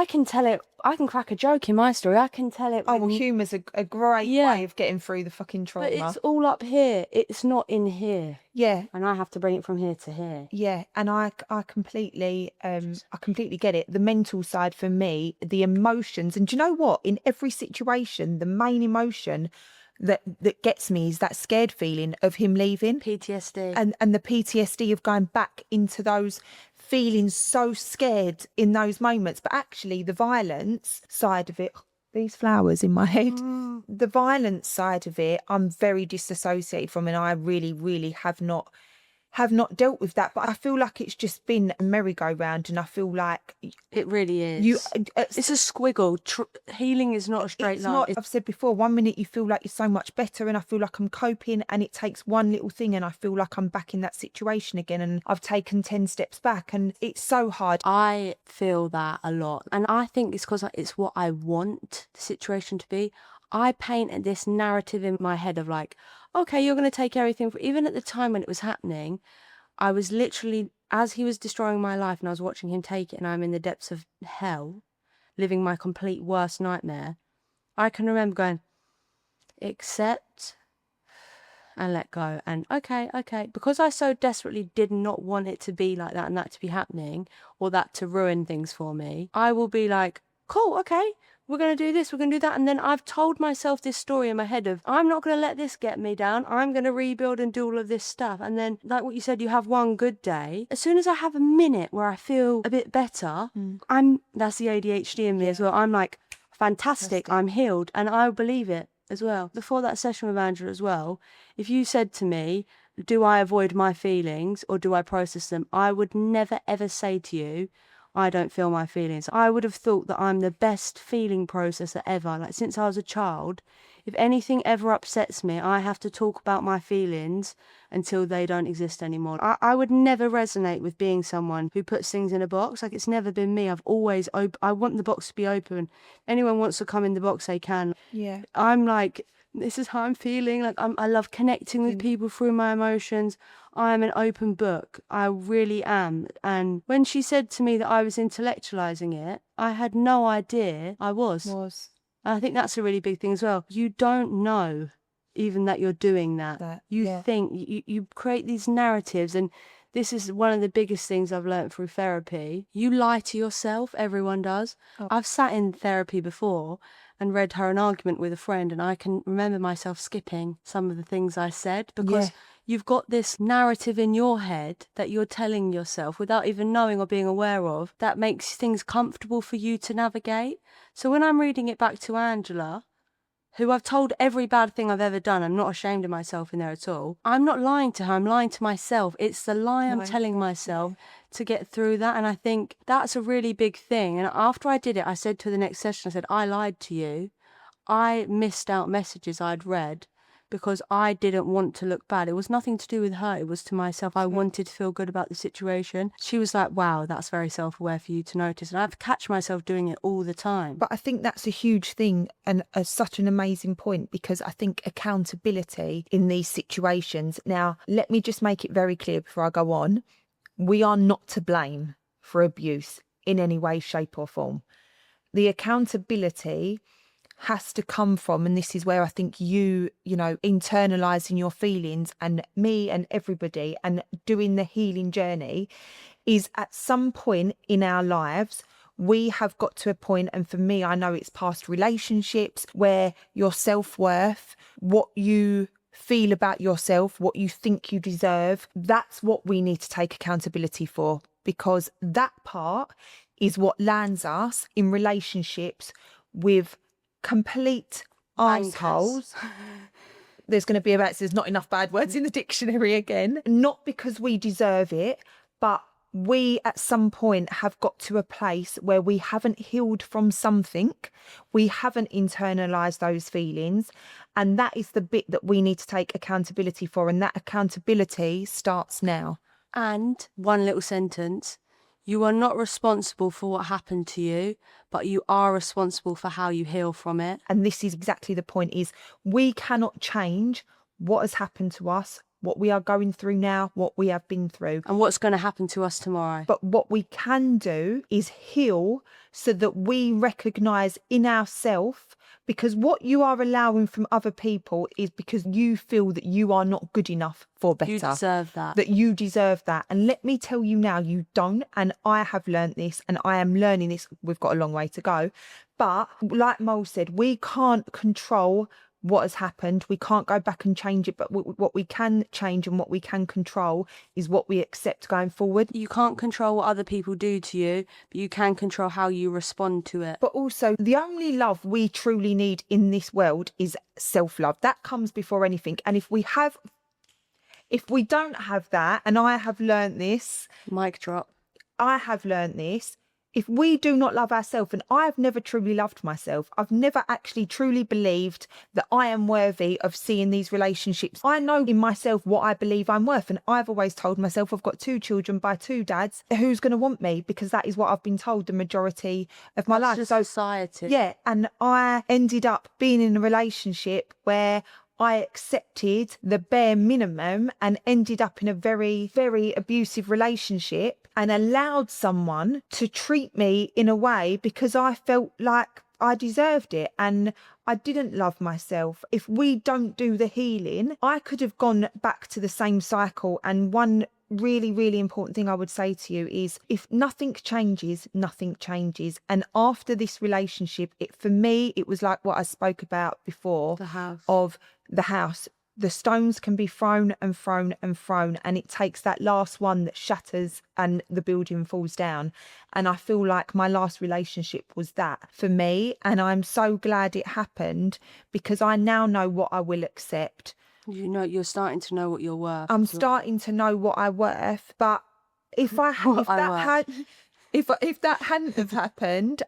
can tell it, I can crack a joke in my story, I can tell it. Oh, well, humour's a great way of getting through the fucking trauma. But it's all up here, it's not in here. Yeah. And I have to bring it from here to here. Yeah, and I completely get it. The mental side for me, the emotions, and do you know what? In every situation, the main emotion that gets me is that scared feeling of him leaving. PTSD. And the PTSD of going back into those feelings, so scared in those moments. But actually the violence side of it, these flowers in my head, the violence side of it, I'm very disassociated from, and I really, really have not dealt with that. But I feel like it's just been a merry-go-round, and I feel like it really is. It's a squiggle. Healing is not a straight line. I've said before, one minute you feel like you're so much better and I feel like I'm coping, and it takes one little thing and I feel like I'm back in that situation again and I've taken 10 steps back, and it's so hard. I feel that a lot, and I think it's because it's what I want the situation to be. I painted this narrative in my head of like, okay, you're going to take everything. Even at the time when it was happening, I was literally, as he was destroying my life and I was watching him take it and I'm in the depths of hell, living my complete worst nightmare, I can remember going, accept and let go. And okay, because I so desperately did not want it to be like that and that to be happening or that to ruin things for me, I will be like, cool, okay, we're going to do this, we're going to do that. And then I've told myself this story in my head of, I'm not going to let this get me down. I'm going to rebuild and do all of this stuff. And then, like what you said, you have one good day. As soon as I have a minute where I feel a bit better, that's the ADHD in me as well. I'm like, fantastic, I'm healed. And I believe it as well. Before that session with Andrew as well, if you said to me, do I avoid my feelings or do I process them? I would never ever say to you, I don't feel my feelings. I would have thought that I'm the best feeling processor ever. Like since I was a child, if anything ever upsets me, I have to talk about my feelings until they don't exist anymore. I would never resonate with being someone who puts things in a box. Like it's never been me. I've always, I want the box to be open. Anyone wants to come in the box, they can. Yeah. I'm like, this is how I'm feeling. Like I love connecting with people through my emotions. I am an open book. I really am. And when she said to me that I was intellectualizing it, I had no idea I was. And I think that's a really big thing as well. You don't know even that you're doing that. You think, you create these narratives, and this is one of the biggest things I've learned through therapy. You lie to yourself, everyone does. I've sat in therapy before and read her an argument with a friend, and I can remember myself skipping some of the things I said because you've got this narrative in your head that you're telling yourself without even knowing or being aware of that makes things comfortable for you to navigate. So when I'm reading it back to Angela, who I've told every bad thing I've ever done, I'm not ashamed of myself in there at all. I'm not lying to her, I'm lying to myself. It's the lie I'm telling myself to get through that. And I think that's a really big thing. And after I did it, I said to the next session, I said, I lied to you. I missed out messages I'd read because I didn't want to look bad. It was nothing to do with her. It was to myself. I wanted to feel good about the situation. She was like, wow, that's very self-aware for you to notice. And I've catch myself doing it all the time. But I think that's a huge thing and such an amazing point, because I think accountability in these situations. Now, let me just make it very clear before I go on. We are not to blame for abuse in any way, shape or form. The accountability has to come from, and this is where I think you know, internalizing your feelings and me and everybody and doing the healing journey is at some point in our lives, we have got to a point, and for me, I know it's past relationships, where your self-worth, what you feel about yourself, what you think you deserve, that's what we need to take accountability for, because that part is what lands us in relationships with complete arseholes there's going to be about, there's not enough bad words in the dictionary again. Not because we deserve it, but we at some point have got to a place where we haven't healed from something. We haven't internalized those feelings. And that is the bit that we need to take accountability for. And that accountability starts now. And one little sentence, you are not responsible for what happened to you, but you are responsible for how you heal from it. And this is exactly the point, is we cannot change what has happened to us, what we are going through now, what we have been through. And what's going to happen to us tomorrow. But what we can do is heal so that we recognise in ourselves, because what you are allowing from other people is because you feel that you are not good enough for better. You deserve that. That you deserve that. And let me tell you now, you don't. And I have learnt this, and I am learning this. We've got a long way to go. But like Mole said, we can't control what has happened. We can't go back and change it, but what we can change and what we can control is what we accept going forward. You can't control what other people do to you, but you can control how you respond to it. But also, the only love we truly need in this world is self-love. That comes before anything. And if we don't have that, and I have learnt this, Mic drop. I have learnt this, if we do not love ourselves, and I have never truly loved myself, I've never actually truly believed that I am worthy of seeing these relationships. I know in myself what I believe I'm worth, and I've always told myself I've got 2 children by 2 dads. Who's going to want me? Because that is what I've been told the majority of my life. Just So society. yeah, and I ended up being in a relationship where I accepted the bare minimum and ended up in a very, very abusive relationship and allowed someone to treat me in a way because I felt like I deserved it and I didn't love myself. If we don't do the healing, I could have gone back to the same cycle. And one really, really important thing I would say to you is if nothing changes, nothing changes. And after this relationship, for me, it was like what I spoke about before. The house. Of the house. The stones can be thrown and thrown and thrown, and it takes that last one that shatters and the building falls down. And I feel like my last relationship was that for me, and I'm so glad it happened because I now know what I will accept. You know, you're starting to know what you're worth. I'm starting to know what I'm worth, but if that hadn't have happened,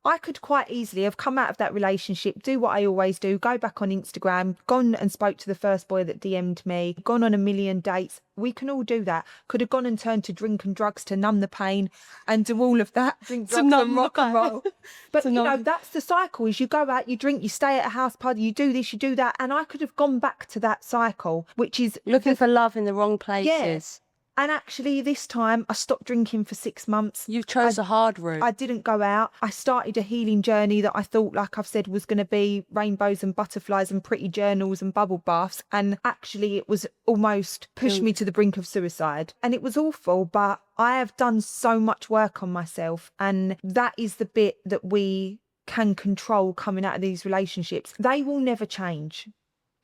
I could quite easily have come out of that relationship, do what I always do, go back on Instagram, gone and spoke to the first boy that DM'd me, gone on a million dates. We can all do that. Could have gone and turned to drink and drugs to numb the pain and do all of that. Drink, drugs and rock and roll. But you know, that's the cycle, is you go out, you drink, you stay at a house party, you do this, you do that. And I could have gone back to that cycle, which is looking for love in the wrong places. Yes. And actually this time I stopped drinking for 6 months. You chose a hard route. I didn't go out. I started a healing journey that I thought, like I've said, was going to be rainbows and butterflies and pretty journals and bubble baths. And actually it was almost pushed me to the brink of suicide. And it was awful, but I have done so much work on myself. And that is the bit that we can control coming out of these relationships. They will never change.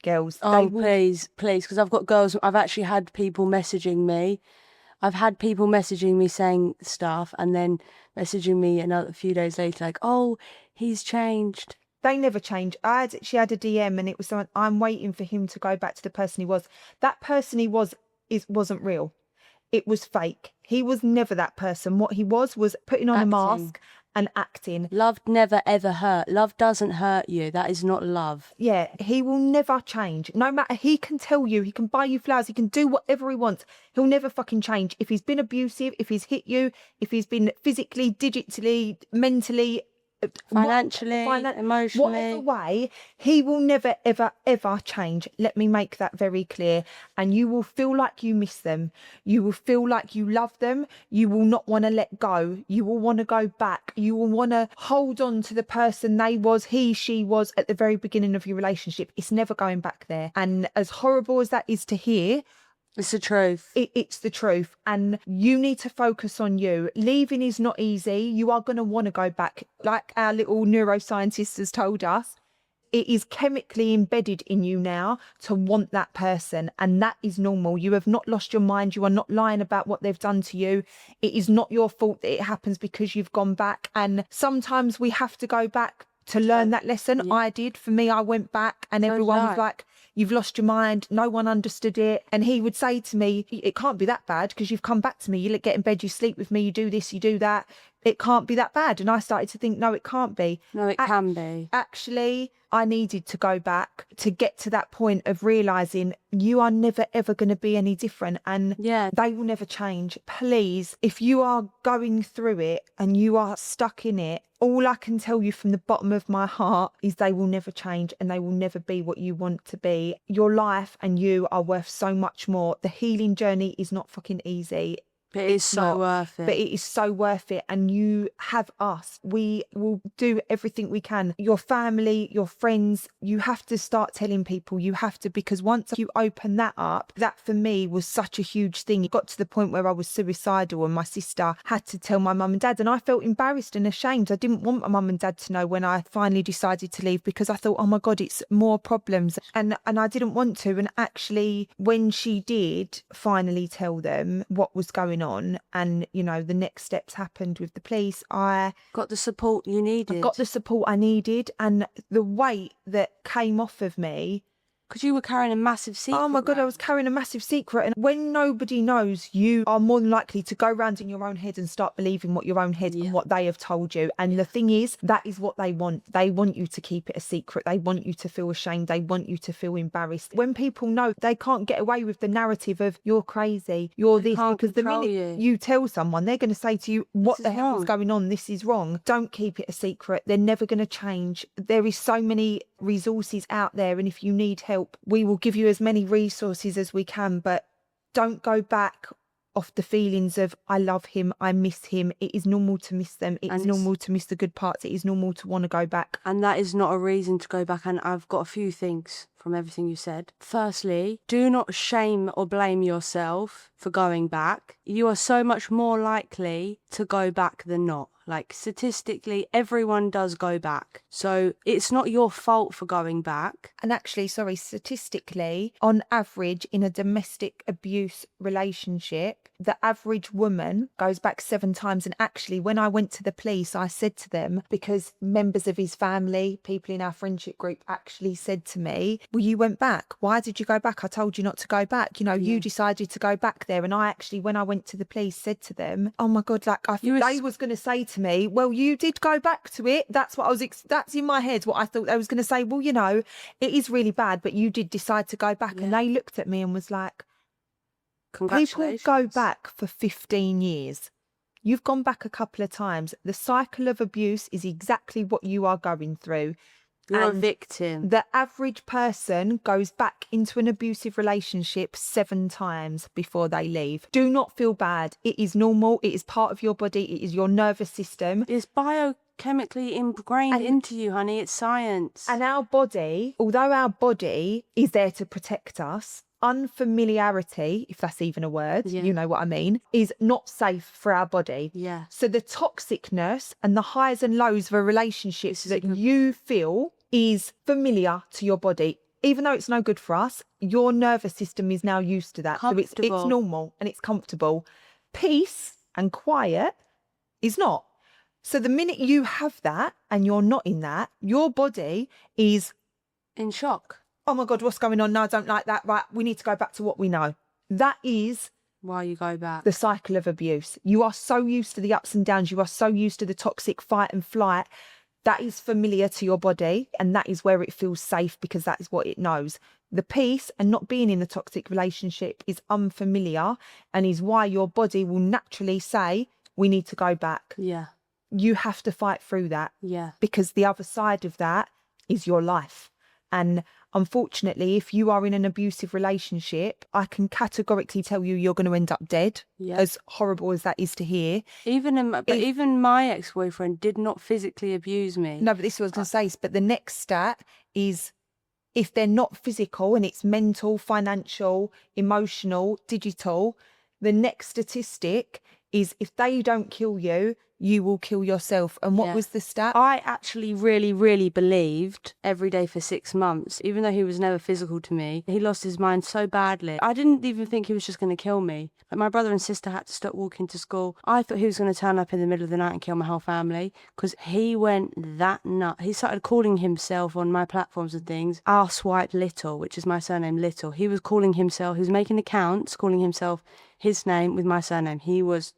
Girls. Oh, please, because I've got girls. I've actually had people messaging me. I've had people messaging me saying stuff and then messaging me a few days later like, oh, he's changed. They never change. She had a DM and it was someone, I'm waiting for him to go back to the person he was. That person he wasn't real. It was fake. He was never that person. What he was putting on a mask and acting. Love never ever hurt. Love doesn't hurt you. That is not love. Yeah, he will never change. No matter, he can tell you, he can buy you flowers, he can do whatever he wants. He'll never fucking change. If he's been abusive, if he's hit you, if he's been physically, digitally, mentally, financially, emotionally, whatever way, he will never, ever, ever change. Let me make that very clear. And you will feel like you miss them. You will feel like you love them. You will not want to let go. You will want to go back. You will want to hold on to the person she was at the very beginning of your relationship. It's never going back there. And as horrible as that is to hear, it's the truth. It's the truth. And you need to focus on you. Leaving is not easy. You are going to want to go back. Like our little neuroscientist has told us, it is chemically embedded in you now to want that person. And that is normal. You have not lost your mind. You are not lying about what they've done to you. It is not your fault that it happens because you've gone back. And sometimes we have to go back to learn that lesson. Yeah. I did. For me, I went back and everyone was like, you've lost your mind, no one understood it. And he would say to me, it can't be that bad because you've come back to me, you get in bed, you sleep with me, you do this, you do that. It can't be that bad. And I started to think, no, it can't be. No, it can be. Actually, I needed to go back to get to that point of realising you are never, ever going to be any different, and Yeah. they will never change. Please, if you are going through it and you are stuck in it, all I can tell you from the bottom of my heart is they will never change and they will never be what you want to be. Your life and you are worth so much more. The healing journey is not fucking easy. But it's so worth it. But it is so worth it. And you have us. We will do everything we can. Your family, your friends, you have to start telling people. You have to, because once you open that up, that for me was such a huge thing. It got to the point where I was suicidal and my sister had to tell my mum and dad. And I felt embarrassed and ashamed. I didn't want my mum and dad to know when I finally decided to leave, because I thought, oh my God, it's more problems. And I didn't want to. And actually, when she did finally tell them what was going on, and you know, the next steps happened with the police, I got the support you needed. got the support I needed, and the weight that came off of me. Because you were carrying a massive secret. Oh my God, I was carrying a massive secret. And when nobody knows, you are more than likely to go around in your own head and start believing what your own head and what they have told you. And the thing is, that is what they want. They want you to keep it a secret. They want you to feel ashamed. They want you to feel embarrassed. When people know, they can't get away with the narrative of you're crazy, you're this, because the minute you tell someone, they're going to say to you, what the hell is going on? This is wrong. Don't keep it a secret. They're never going to change. There is so many resources out there, and if you need help, we will give you as many resources as we can, but don't go back off the feelings of I love him, I miss him. It is normal to miss them. It's normal to miss the good parts. It is normal to want to go back. And that is not a reason to go back. And I've got a few things from everything you said. Firstly, do not shame or blame yourself for going back. You are so much more likely to go back than not. Like, statistically, everyone does go back. So it's not your fault for going back. And actually, statistically, on average, in a domestic abuse relationship, the average woman goes back 7 times. And actually, when I went to the police, I said to them, because members of his family, people in our friendship group actually said to me, well, you went back. Why did you go back? I told you not to go back. You know, you decided to go back there. And I actually, when I went to the police, said to them, oh my God, like, they was going to say to me, well, you did go back to it. That's what I was, that's in my head what I thought they was going to say. Well, you know, it is really bad, but you did decide to go back. And they looked at me and was like, congratulations. People go back for 15 years. You've gone back a couple of times. The cycle of abuse is exactly what you are going through. You're a victim. The average person goes back into an abusive relationship 7 times before they leave. Do not feel bad. It is normal. It is part of your body. It is your nervous system. It's biochemically ingrained into you, honey. It's science. And our body, although our body is there to protect us, unfamiliarity, if that's even a word, you know what I mean, is not safe for our body. Yeah. So the toxicness and the highs and lows of a relationship that you feel is familiar to your body. Even though it's no good for us, your nervous system is now used to that. So it's normal and it's comfortable. Peace and quiet is not. So the minute you have that and you're not in that, your body is in shock. Oh my God, what's going on? No, I don't like that. Right, we need to go back to what we know. That is why you go back. The cycle of abuse. You are so used to the ups and downs. You are so used to the toxic fight and flight. That is familiar to your body, and that is where it feels safe because that is what it knows. The peace and not being in the toxic relationship is unfamiliar and is why your body will naturally say, we need to go back. Yeah. You have to fight through that. Yeah. Because the other side of that is your life. And unfortunately, if you are in an abusive relationship, I can categorically tell you you're going to end up dead, as horrible as that is to hear. Even my ex-boyfriend did not physically abuse me. No, but this is what I was going to say. But the next stat is if they're not physical and it's mental, financial, emotional, digital, the next statistic is if they don't kill you, you will kill yourself. And what Yeah. was the stat? I actually really, really believed every day for 6 months, even though he was never physical to me. He lost his mind so badly. I didn't even think he was just going to kill me. Like, my brother and sister had to stop walking to school. I thought he was going to turn up in the middle of the night and kill my whole family because he went that nut. He started calling himself on my platforms and things, Arswipe Little, which is my surname Little. He was calling himself, he was making accounts, calling himself his name with my surname. He was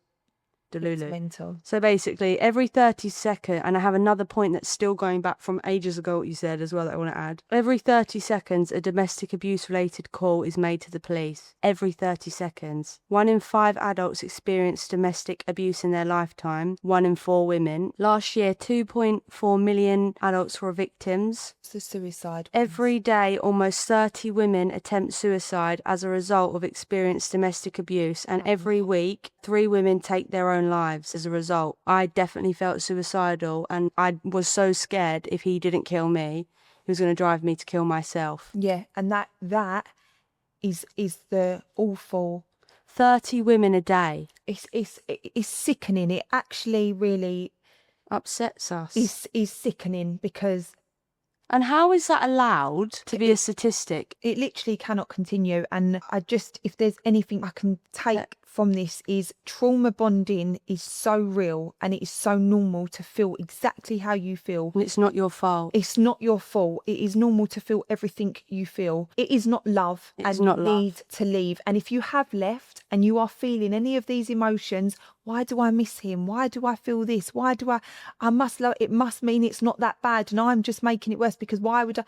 It's Delulu. mental. So basically, every 30 seconds, and I have another point that's still going back from ages ago, what you said as well, that I want to add. Every 30 seconds, a domestic abuse related call is made to the police. Every 30 seconds. 1 in 5 adults experience domestic abuse in their lifetime, 1 in 4 women. Last year, 2.4 million adults were victims. It's the suicide. Every day, almost 30 women attempt suicide as a result of experienced domestic abuse, and every week, 3 women take their own lives as a result. I definitely felt suicidal, and I was so scared if he didn't kill me, he was going to drive me to kill myself. Yeah, and that is the awful. 30 women a day. It's sickening. It actually really Upsets us. is sickening because And how is that allowed to be a statistic? it literally cannot continue. And I just, if there's anything I can take from this, is trauma bonding is so real and it is so normal to feel exactly how you feel. It's not your fault. It's not your fault. It is normal to feel everything you feel. It is not love, It's and not you love. need to leave. And if you have left and you are feeling any of these emotions, why do I miss him? Why do I feel this? Why do I must love, it must mean it's not that bad and I'm just making it worse because why would I?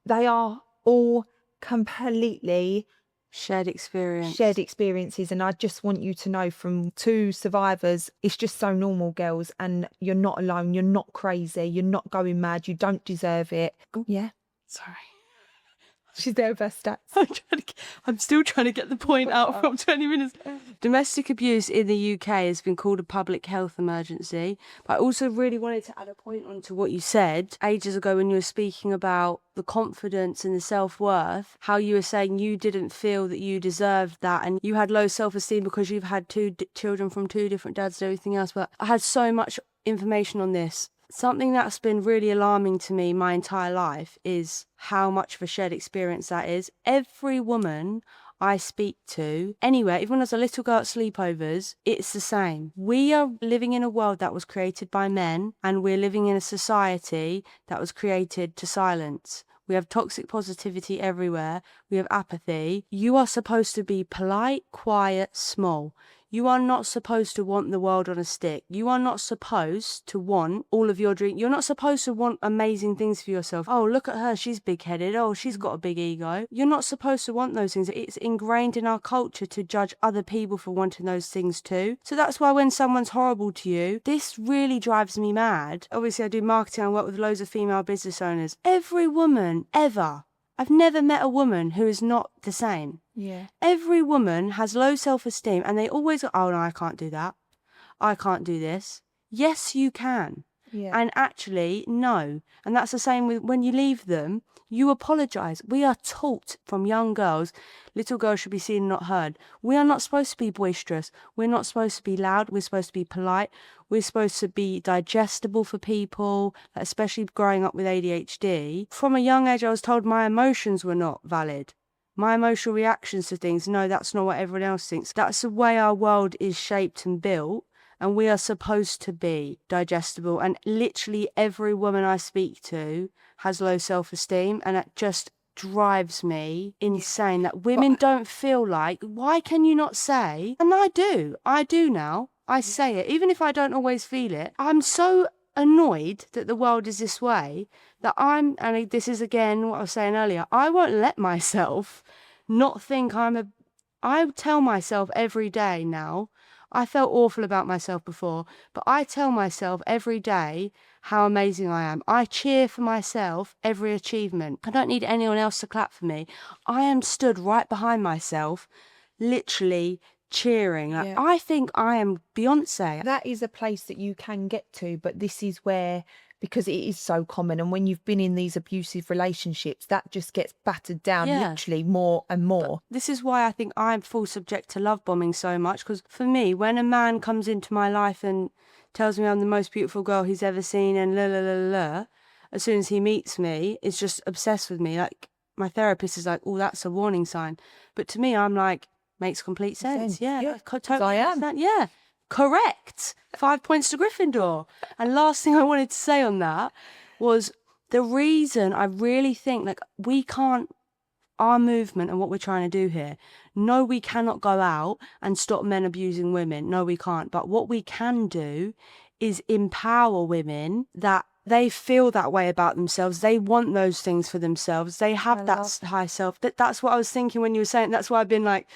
They are all completely Shared experience. shared experiences, and I just want you to know from 2 survivors, it's just so normal, girls, and you're not alone, you're not crazy, you're not going mad, you don't deserve it. Yeah, Sorry. she's there with her stats. I'm still trying to get the point out from 20 minutes. Domestic abuse in the UK has been called a public health emergency. But I also really wanted to add a point onto what you said ages ago when you were speaking about the confidence and the self-worth, how you were saying you didn't feel that you deserved that and you had low self-esteem because you've had 2 children from 2 different dads and everything else. But I had so much information on this. Something that's been really alarming to me my entire life is how much of a shared experience that is. Every woman I speak to, anywhere, even as a little girl at sleepovers, it's the same. We are living in a world that was created by men, and we're living in a society that was created to silence. We have toxic positivity everywhere. We have apathy. You are supposed to be polite, quiet, small. You are not supposed to want the world on a stick. You are not supposed to want all of your dreams. You're not supposed to want amazing things for yourself. Oh, look at her. She's big-headed. Oh, she's got a big ego. You're not supposed to want those things. It's ingrained in our culture to judge other people for wanting those things too. So that's why when someone's horrible to you, this really drives me mad. Obviously, I do marketing. I work with loads of female business owners. Every woman ever. I've never met a woman who is not the same. Yeah. Every woman has low self-esteem and they always go, oh no, I can't do that. I can't do this. Yes, you can. Yeah. And actually, no. And that's the same with when you leave them, you apologise. We are taught from young girls, little girls should be seen and not heard. We are not supposed to be boisterous. We're not supposed to be loud. We're supposed to be polite. We're supposed to be digestible for people, especially growing up with ADHD. From a young age, I was told my emotions were not valid. My emotional reactions to things, no, that's not what everyone else thinks. That's the way our world is shaped and built. And we are supposed to be digestible. And literally every woman I speak to has low self-esteem. And it just drives me insane that women don't feel like, why can you not say? And I do now. I say it, even if I don't always feel it. I'm so annoyed that the world is this way that and this is again what I was saying earlier, I won't let myself not think I tell myself every day now, I felt awful about myself before, but I tell myself every day how amazing I am. I cheer for myself every achievement. I don't need anyone else to clap for me. I am stood right behind myself, literally cheering. Like, Yeah. I think I am Beyonce. That is a place that you can get to, but this is where, because it is so common, and when you've been in these abusive relationships, that just gets battered down literally more and more. This is why I think I fall subject to love bombing so much, because for me, when a man comes into my life and tells me I'm the most beautiful girl he's ever seen and la la la la la, as soon as he meets me, is just obsessed with me. Like, my therapist is like, oh, that's a warning sign. But to me, I'm like, makes complete sense. Yeah, Yeah, I 'cause totally I am. understand. Yeah, correct. 5 points to Gryffindor. And last thing I wanted to say on that was the reason I really think, like, we can't, our movement and what we're trying to do here, no, we cannot go out and stop men abusing women. No, we can't. But what we can do is empower women that they feel that way about themselves. They want those things for themselves. They have that high self. That's what I was thinking when you were saying. That's why I've been like,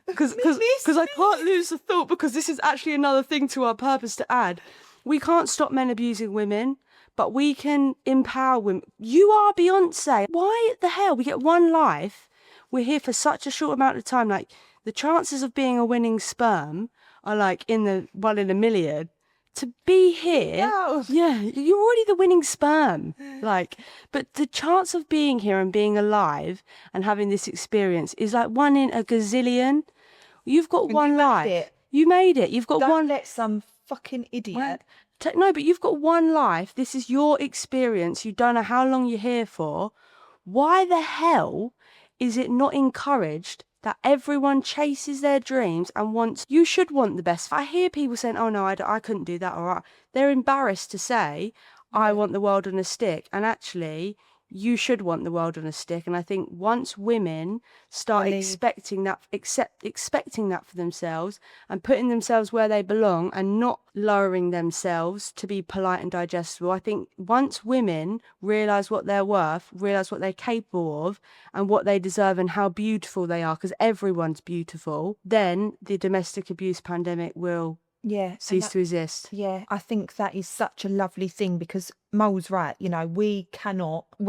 because I can't lose the thought, because this is actually another thing to our purpose to add. We can't stop men abusing women, but we can empower women. You are Beyonce. Why the hell? We get one life. We're here for such a short amount of time. Like, the chances of being a winning sperm are like in the 1 in a million. To be here, yeah, you're already the winning sperm. Like, but the chance of being here and being alive and having this experience is like 1 in a gazillion. You've got one life. You made it. You've got Don't one. let some fucking idiot. No, but you've got one life. This is your experience. You don't know how long you're here for. Why the hell is it not encouraged that everyone chases their dreams and wants? You should want the best. I hear people saying, oh no, I couldn't do that. Or they're embarrassed to say, I want the world on a stick. And actually, you should want the world on a stick. And I think once women start expecting that for themselves and putting themselves where they belong and not lowering themselves to be polite and digestible, I think once women realise what they're worth, realise what they're capable of and what they deserve and how beautiful they are, because everyone's beautiful, then the domestic abuse pandemic will cease to exist. Yeah, I think that is such a lovely thing, because Mo's right. You know, we're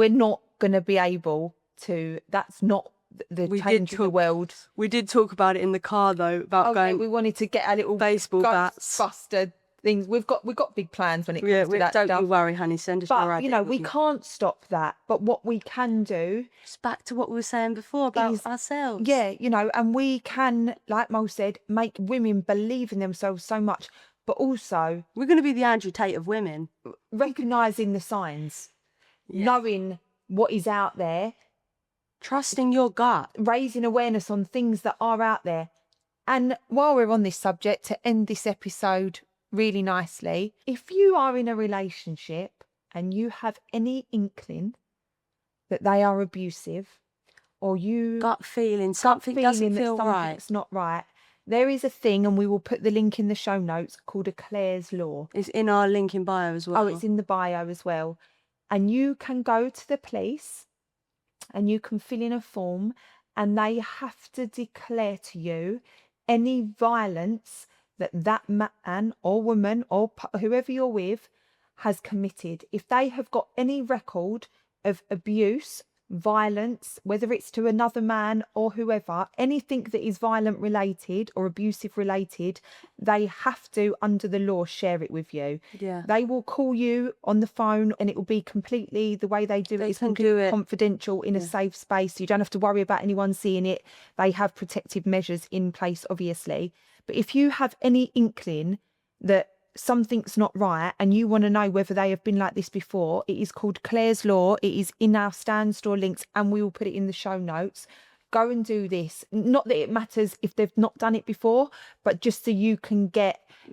not going to be able to, that's not the change in the world. We did talk about it in the car though, about going. We wanted to get our little baseball bats, Ghostbuster things. We've got big plans when it comes to that don't stuff. you worry, honey. Send us but you know, we can't stop that. But what we can do, it's back to what we were saying before about ourselves. Yeah, you know, and we can, like Mo said, make women believe in themselves so much. But also, we're going to be the Andrew Tate of women. Recognising the signs, knowing what is out there, trusting your gut, raising awareness on things that are out there. And while we're on this subject, to end this episode really nicely, if you are in a relationship and you have any inkling that they are abusive, or you gut feeling something doesn't feel right, it's not right, there is a thing, and we will put the link in the show notes, called a Claire's Law. It's in our link in bio as well. Oh, it's in the bio as well. And you can go to the police and you can fill in a form, and they have to declare to you any violence that man or woman or whoever you're with has committed. If they have got any record of abuse, violence, whether it's to another man or whoever, anything that is violent related or abusive related, they have to, under the law, share it with you. Yeah. They will call you on the phone, and it will be completely, the way they do it is completely confidential in a safe space. You don't have to worry about anyone seeing it. They have protective measures in place, obviously. But if you have any inkling that something's not right and you want to know whether they have been like this before, it is called Claire's Law. It is in our Stand Store links, and we will put it in the show notes. Go and do this. Not that it matters if they've not done it before, but just so you can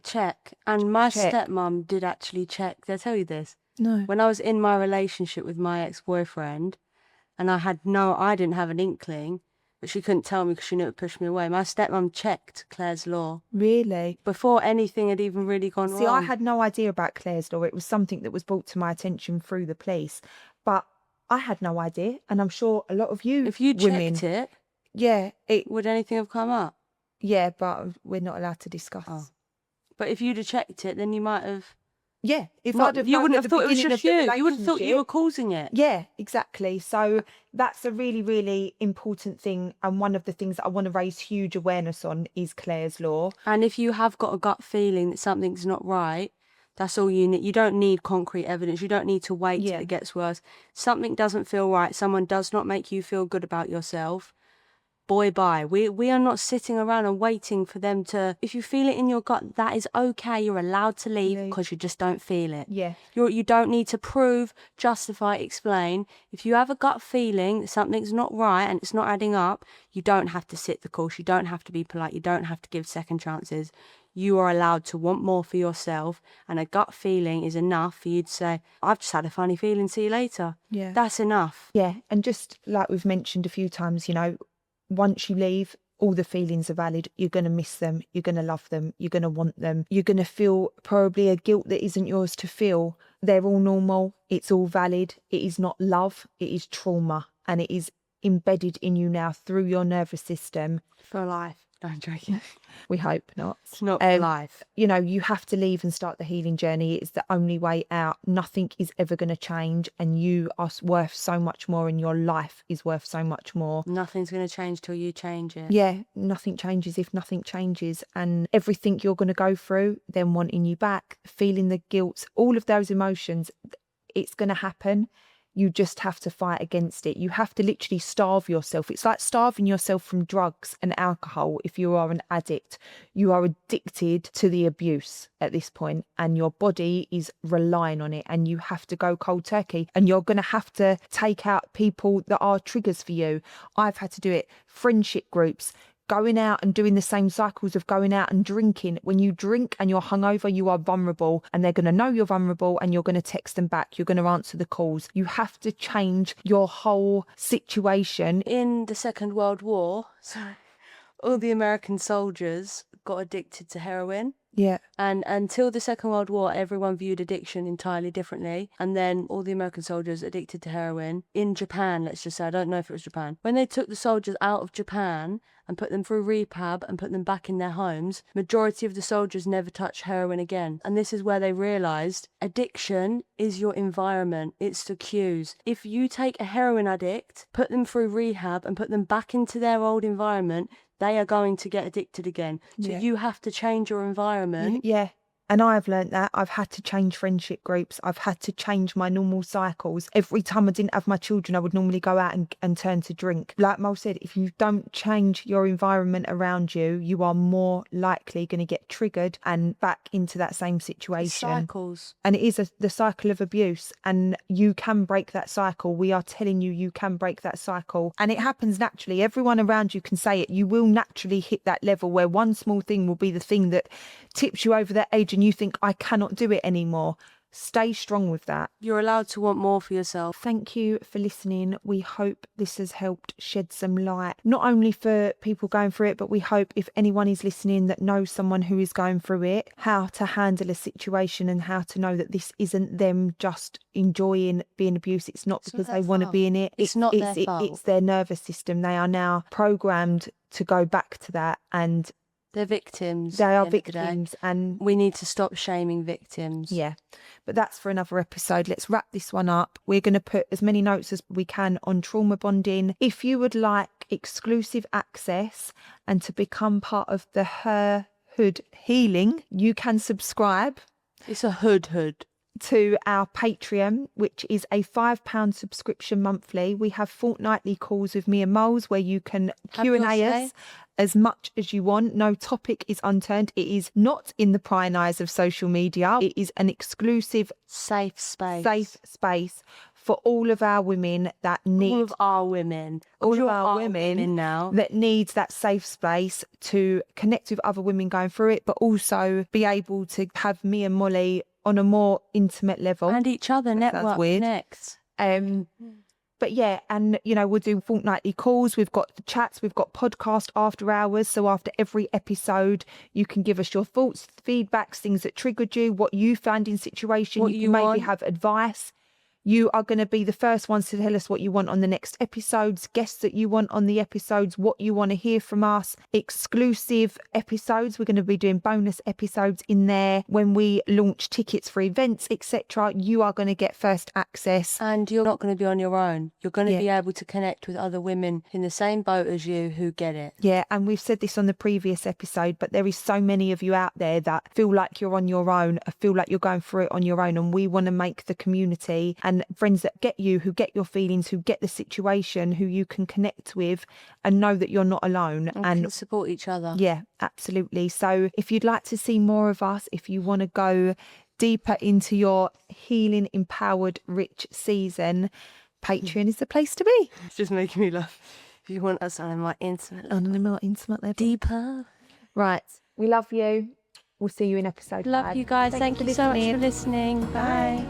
check. And my stepmom did actually check. Did I tell you this? No. When I was in my relationship with my ex-boyfriend, and I didn't have an inkling, but she couldn't tell me because she knew it would push me away. My stepmom checked Claire's Law. Really? Before anything had even really gone wrong. See, I had no idea about Claire's Law. It was something that was brought to my attention through the police. But I had no idea, and I'm sure a lot of you if you women, checked it, would anything have come up? Yeah, but we're not allowed to discuss. Oh. But if you'd have checked it, then you might have... Yeah, if I'd have, you wouldn't have thought it was just you. You wouldn't have thought you were causing it. Yeah, exactly. So that's a really, really important thing, and one of the things that I want to raise huge awareness on is Claire's Law. And if you have got a gut feeling that something's not right, that's all you need. You don't need concrete evidence. You don't need to wait till it gets worse. Something doesn't feel right. Someone does not make you feel good about yourself. boy bye. We are not sitting around and waiting for them to, if you feel it in your gut, that is okay. You're allowed to leave because you just don't feel it. Yeah. You don't need to prove, justify, explain. If you have a gut feeling that something's not right and it's not adding up, you don't have to sit the course. You don't have to be polite. You don't have to give second chances. You are allowed to want more for yourself, and a gut feeling is enough for you to say, I've just had a funny feeling, see you later. Yeah. That's enough. Yeah. And just like we've mentioned a few times, you know, once you leave, all the feelings are valid. You're going to miss them. You're going to love them. You're going to want them. You're going to feel probably a guilt that isn't yours to feel. They're all normal. It's all valid. It is not love. It is trauma. And it is embedded in you now through your nervous system. For life. No, I'm joking. We hope not. It's not for life. You know, you have to leave and start the healing journey. It's the only way out. Nothing is ever going to change, and you are worth so much more, and your life is worth so much more. Nothing's going to change till you change it. Yeah, nothing changes if nothing changes. And everything you're going to go through, them wanting you back, feeling the guilt, all of those emotions, it's going to happen. You just have to fight against it. You have to literally starve yourself. It's like starving yourself from drugs and alcohol. If you are an addict, you are addicted to the abuse at this point, and your body is relying on it, and you have to go cold turkey, and you're going to have to take out people that are triggers for you. I've had to do it. Friendship groups, going out and doing the same cycles of going out and drinking. When you drink and you're hungover, you are vulnerable, and they're going to know you're vulnerable, and you're going to text them back. You're going to answer the calls. You have to change your whole situation. In the Second World War, all the American soldiers got addicted to heroin. Yeah. And until the Second World War, everyone viewed addiction entirely differently. And then all the American soldiers addicted to heroin. In Japan, let's just say, I don't know if it was Japan. When they took the soldiers out of Japan and put them through rehab and put them back in their homes, majority of the soldiers never touched heroin again. And this is where they realised addiction is your environment. It's the cues. If you take a heroin addict, put them through rehab and put them back into their old environment, they are going to get addicted again. So you have to change your environment. Yeah. And I've learnt that. I've had to change friendship groups. I've had to change my normal cycles. Every time I didn't have my children, I would normally go out and turn to drink. Like Mol said, if you don't change your environment around you, you are more likely going to get triggered and back into that same situation. Cycles. And it is the cycle of abuse, and you can break that cycle. We are telling you, you can break that cycle, and it happens naturally. Everyone around you can say it. You will naturally hit that level where one small thing will be the thing that tips you over that edge, and you think, I cannot do it anymore. Stay strong with that. You're allowed to want more for yourself. Thank you for listening. We hope this has helped shed some light, not only for people going through it, but we hope if anyone is listening that knows someone who is going through it, how to handle a situation and how to know that this isn't them just enjoying being abused. It's not because they want to be in it. It's not their fault. It's their nervous system. They are now programmed to go back to that, and they're victims. They are victims, and we need to stop shaming victims. Yeah, but that's for another episode. Let's wrap this one up. We're going to put as many notes as we can on trauma bonding. If you would like exclusive access and to become part of the H.E.R healing, you can subscribe. It's a hood. To our Patreon, which is a £5 subscription monthly. We have fortnightly calls with me and Moles where you can Q&A us as much as you want. No topic is unturned. It is not in the prying eyes of social media. It is an exclusive safe space for all of our women that need all of our women now that needs that safe space to connect with other women going through it, but also be able to have me and Molly on a more intimate level. And each other, network connects. But yeah, and you know, we'll do fortnightly calls. We've got the chats, we've got podcast after hours. So after every episode, you can give us your thoughts, feedbacks, things that triggered you, what you found in situation. You can maybe have advice. You are going to be the first ones to tell us what you want on the next episodes, guests that you want on the episodes, what you want to hear from us, exclusive episodes. We're going to be doing bonus episodes in there. When we launch tickets for events, etc., you are going to get first access. And you're not going to be on your own. You're going to be able to connect with other women in the same boat as you who get it. Yeah, and we've said this on the previous episode, but there is so many of you out there that feel like you're on your own, feel like you're going through it on your own, and we want to make the community and and friends that get you, who get your feelings, who get the situation, who you can connect with and know that you're not alone. And can support each other. Yeah, absolutely. So if you'd like to see more of us, if you want to go deeper into your healing, empowered, rich season, Patreon is the place to be. It's just making me laugh. If you want us on a more intimate level. On a more intimate level. Deeper. Right. We love you. We'll see you in episode 5. Love you guys. Thank you so much for listening. Bye.